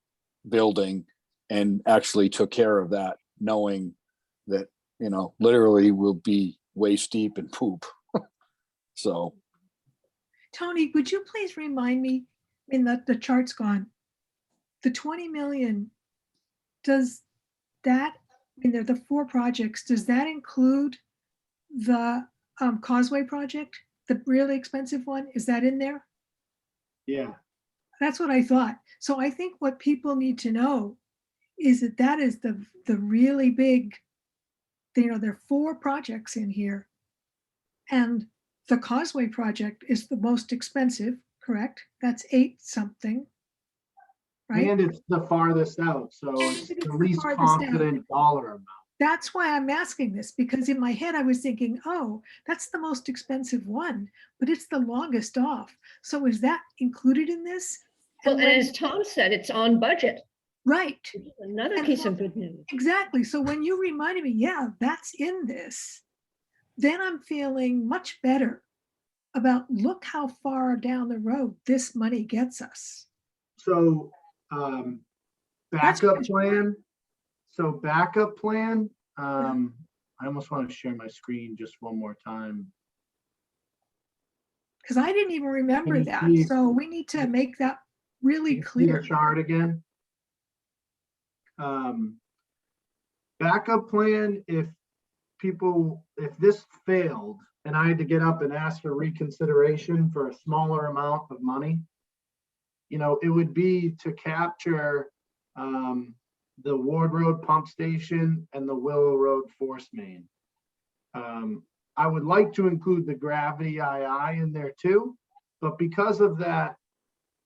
building and actually took care of that, knowing that, literally we'll be waist deep in poop. So. Tony, would you please remind me, the chart's gone. The 20 million, does that, there are the 4 projects, does that include the Causeway project, the really expensive one? Is that in there? yeah. That's what I thought. So I think what people need to know is that is the really big, there are 4 projects in here. And the Causeway project is the most expensive, correct? That's 8 something. Right? And it's the farthest out, so it's It's the the least farthest out. confident dollar amount. That's why I'm asking this, because in my head I was thinking, oh, that's the most expensive one, but it's the longest off. So is that included in this? Well, And and when- as Tom said, it's on budget. right, Another And piece what- of good news. exactly. So when you reminded me, yeah, that's in this, then I'm feeling much better about look how far down the road this money gets us. So, That's backup good. plan. So backup plan, I almost want to share my screen just one more time. Because I didn't even remember Can you that. see- So we need to make that really Can you see the clear. chart again. Backup plan, if this failed and I had to get up and ask for reconsideration for a smaller amount of money, it would be to capture the Ward Road pump station and the Willow Road force main. I would like to include the gravity II in there too, but because of that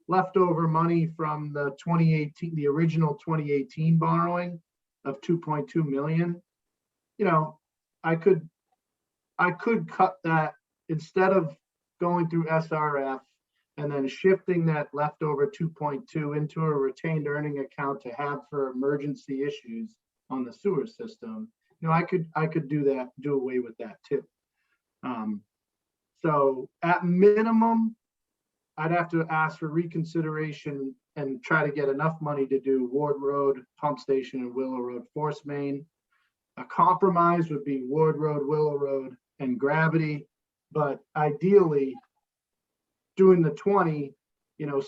leftover money from the 2018, the original 2018 borrowing of 2.2 million, I could cut that instead of going through SRF and then shifting that leftover 2.2 into a retained earning account to have for emergency issues on the sewer system. I could do that, do away with that too. So at minimum, I'd have to ask for reconsideration and try to get enough money to do Ward Road pump station and Willow Road force main. A compromise would be Ward Road, Willow Road, and gravity, but ideally, doing the 20,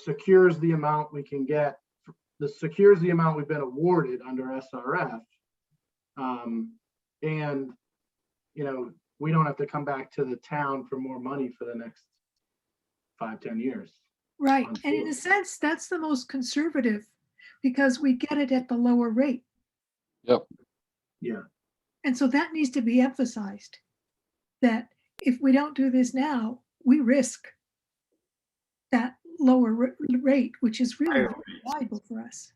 secures the amount we can get. Secures the amount we've been awarded under SRF, and we don't have to come back to the town for more money for the next 5-10 years. Right. on And in sewer. a sense, that's the most conservative because we get it at the lower rate. Yep. Yeah. And so that needs to be emphasized that if we don't do this now, we risk that lower rate, which is really Higher very valuable for us.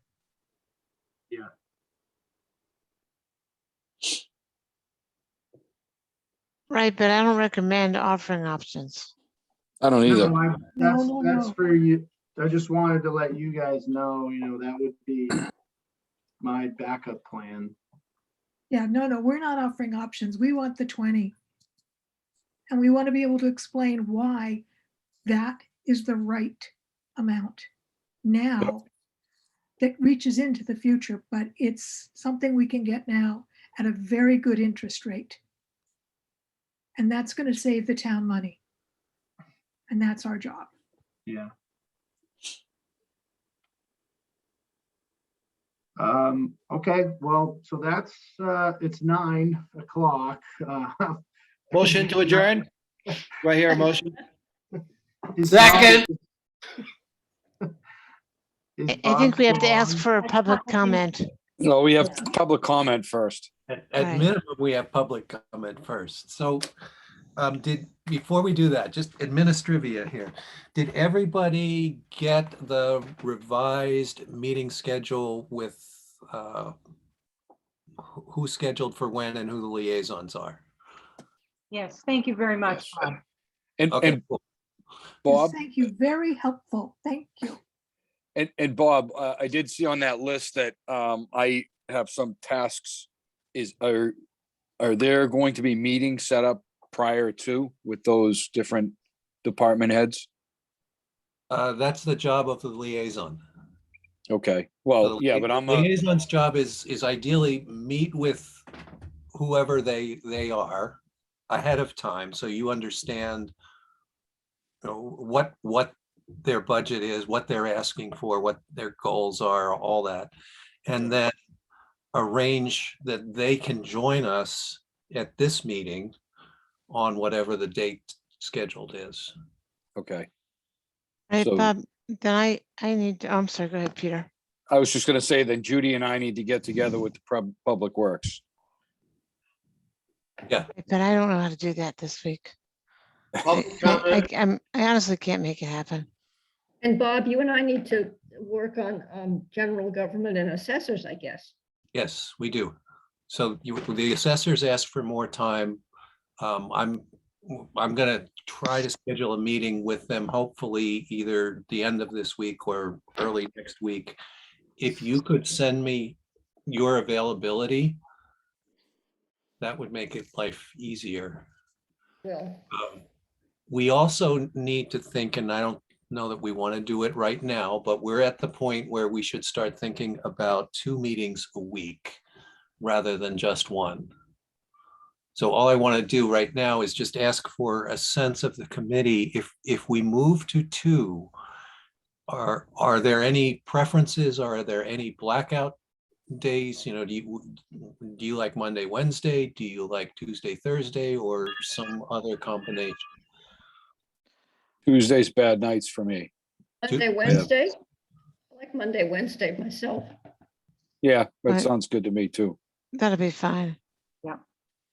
Right, but I don't recommend offering options. I don't either. No, that's No. for you. I just wanted to let you guys know, that would be my backup plan. Yeah, no, we're not offering options. We want the 20. And we want to be able to explain why that is the right amount now that reaches into the future, but it's something we can get now at a very good interest rate. And that's going to save the town money. And that's our job. Yeah. Okay, well, so that's, it's 9 o'clock. Motion to adjourn? Do I hear a motion? Is Second. I think we have to ask Bob for a public comment. No, we have public comment first. At Right. minimum, we have public comment first. So before we do that, just administrivia here. Did everybody get the revised meeting schedule with who's scheduled for when and who the liaisons are? Yes, thank you very much, Yes. Bob. And, Okay, and cool. Bob, Thank you. Very helpful. Thank you. and Bob, I did see on that list that I have some tasks. Are there going to be meetings set up prior to with those different department heads? That's the job of the liaison. Okay, well, The yeah, but I'm liaison's job is ideally meet with whoever they are ahead of time, so you understand what their budget is, what they're asking for, what their goals are, all that. And then arrange that they can join us at this meeting on whatever the date scheduled is. okay. Right, So- Bob, then I need to, I'm sorry, go ahead, Peter. I was just gonna say that Judy and I need to get together with the Public Works. But I don't know how to do that this week. Public comment. I honestly can't make it happen. And Bob, you and I need to work on general government and assessors, I guess. Yes, we do. So the assessors asked for more time. I'm gonna try to schedule a meeting with them, hopefully either the end of this week or early next week. If you could send me your availability, that would make it life easier. Well, We also need to think, and I don't know that we want to do it right now, but we're at the point where we should start thinking about 2 meetings a week rather than just one. So all I want to do right now is just ask for a sense of the committee. If we move to 2, are there any preferences? Are there any blackout days? You know, do you like Monday, Wednesday? Do you like Tuesday, Thursday, or some other combination? Tuesday's bad nights for me. Monday, Wednesday? I like Monday, Wednesday myself. Yeah, that Right. sounds good to me too. That'll be fine. Yeah,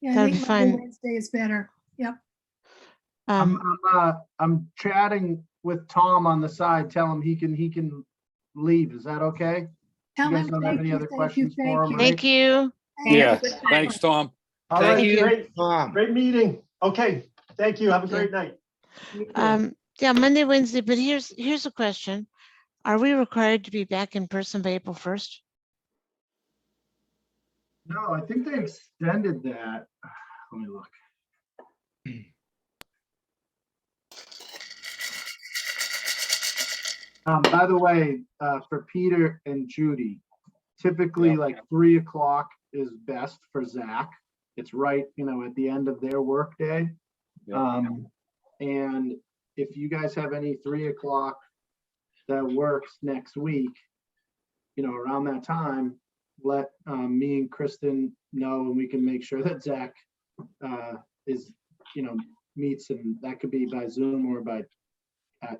That'd I be think fine. Monday, Wednesday is better. Yep. I'm chatting with Tom on the side. Tell him he can leave. Is that okay? Tell You guys him, don't have thank any you, other thank you, questions for him? Thank you. Yeah, Good time. thanks, Tom. All Thank right, you. great, Tom. great meeting. Okay, thank you. Have a great night. Yeah, Monday, Wednesday, but here's a question. Are we required to be back in person by April 1st? No, I think they extended that. Let me look. By the way, for Peter and Judy, typically Yeah. like 3 o'clock is best for Zach. It's right, at the end of their workday. Yeah. And if you guys have any 3 o'clock that works next week, around that time, let me and Kristen know, and we can make sure that Zach is, meets, and that could be by Zoom or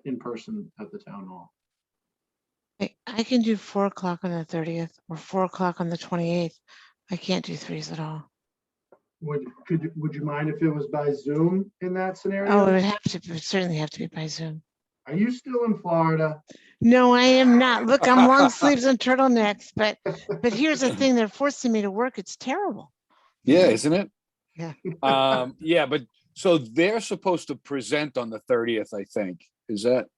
in person at the town hall. I can do 4 o'clock on the 30th or 4 o'clock on the 28th. I can't do 3s at all. Would you mind if it was by Zoom in that Oh, it scenario? would certainly have to be by Zoom. Are you still in Florida? No, I am not. Look, I'm long sleeves and turtlenecks, but here's the thing, they're forcing me to work. It's terrible. Yeah, isn't it? Yeah. Yeah, but so they're supposed to present on the 30th, I think.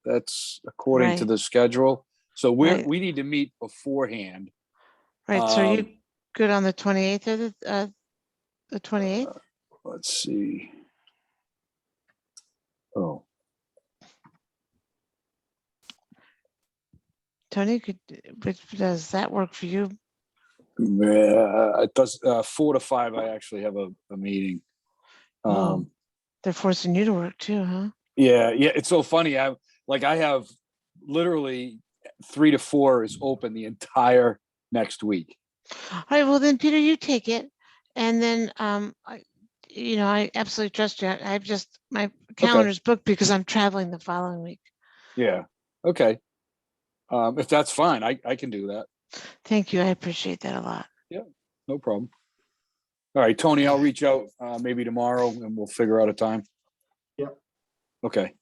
That's according to Right. the schedule. So Right. we need to meet beforehand. Right, so are you Um, good on the 28th or the 28th? Let's see. Oh, Tony, does that work for you? yeah, it does, 4 to 5, I actually have a meeting. Oh. They're forcing you to work too, huh? Yeah, it's so funny. I have literally 3 to 4 is open the entire next week. All right, well then, Peter, you take it. And then, I absolutely trust you. My calendar's booked because I'm traveling the following week. Yeah. Okay. If that's fine, I can do that. Thank you. I appreciate that a lot. No problem. All right, Tony, I'll reach out maybe tomorrow and we'll figure out a time. Yep. Okay.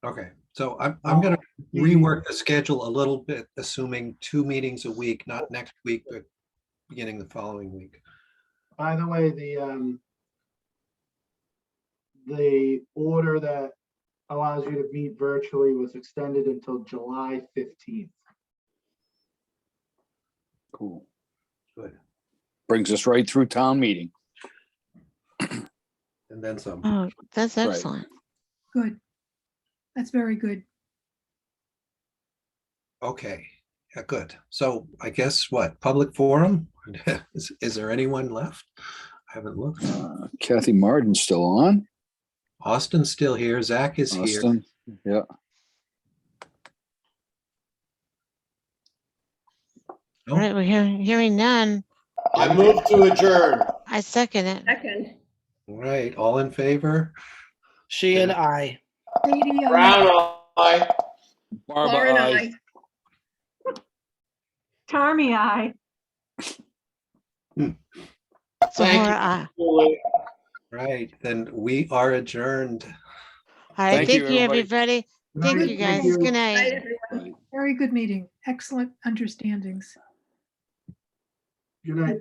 Okay, so I'm gonna rework the schedule a little bit, assuming 2 meetings a week, not next week, but beginning the following week. By the way, the order that allows you to meet virtually was extended until July 15th. Cool. Good. Brings us right through town meeting. And then some. Oh, that's Right. excellent. Good. That's very good. Okay, yeah, good. So I guess what, public forum? Is there anyone left? I haven't looked. Kathy Martin's still on. Austin's still here. Zach is here. Austin. Yeah. All right, we're hearing none. I move to adjourn. I second it. Second. All right, all in favor? She and I. Katie, Brown eye. Barbara, Laura and aye. I. Charmy, I. So Thank Laura, you. Right, then we are adjourned. All right, Thank you, thank you, everybody. everybody. Good Thank night. you, Thank guys. you. Good Night, night. everyone. Very good meeting. Excellent understandings. Good night.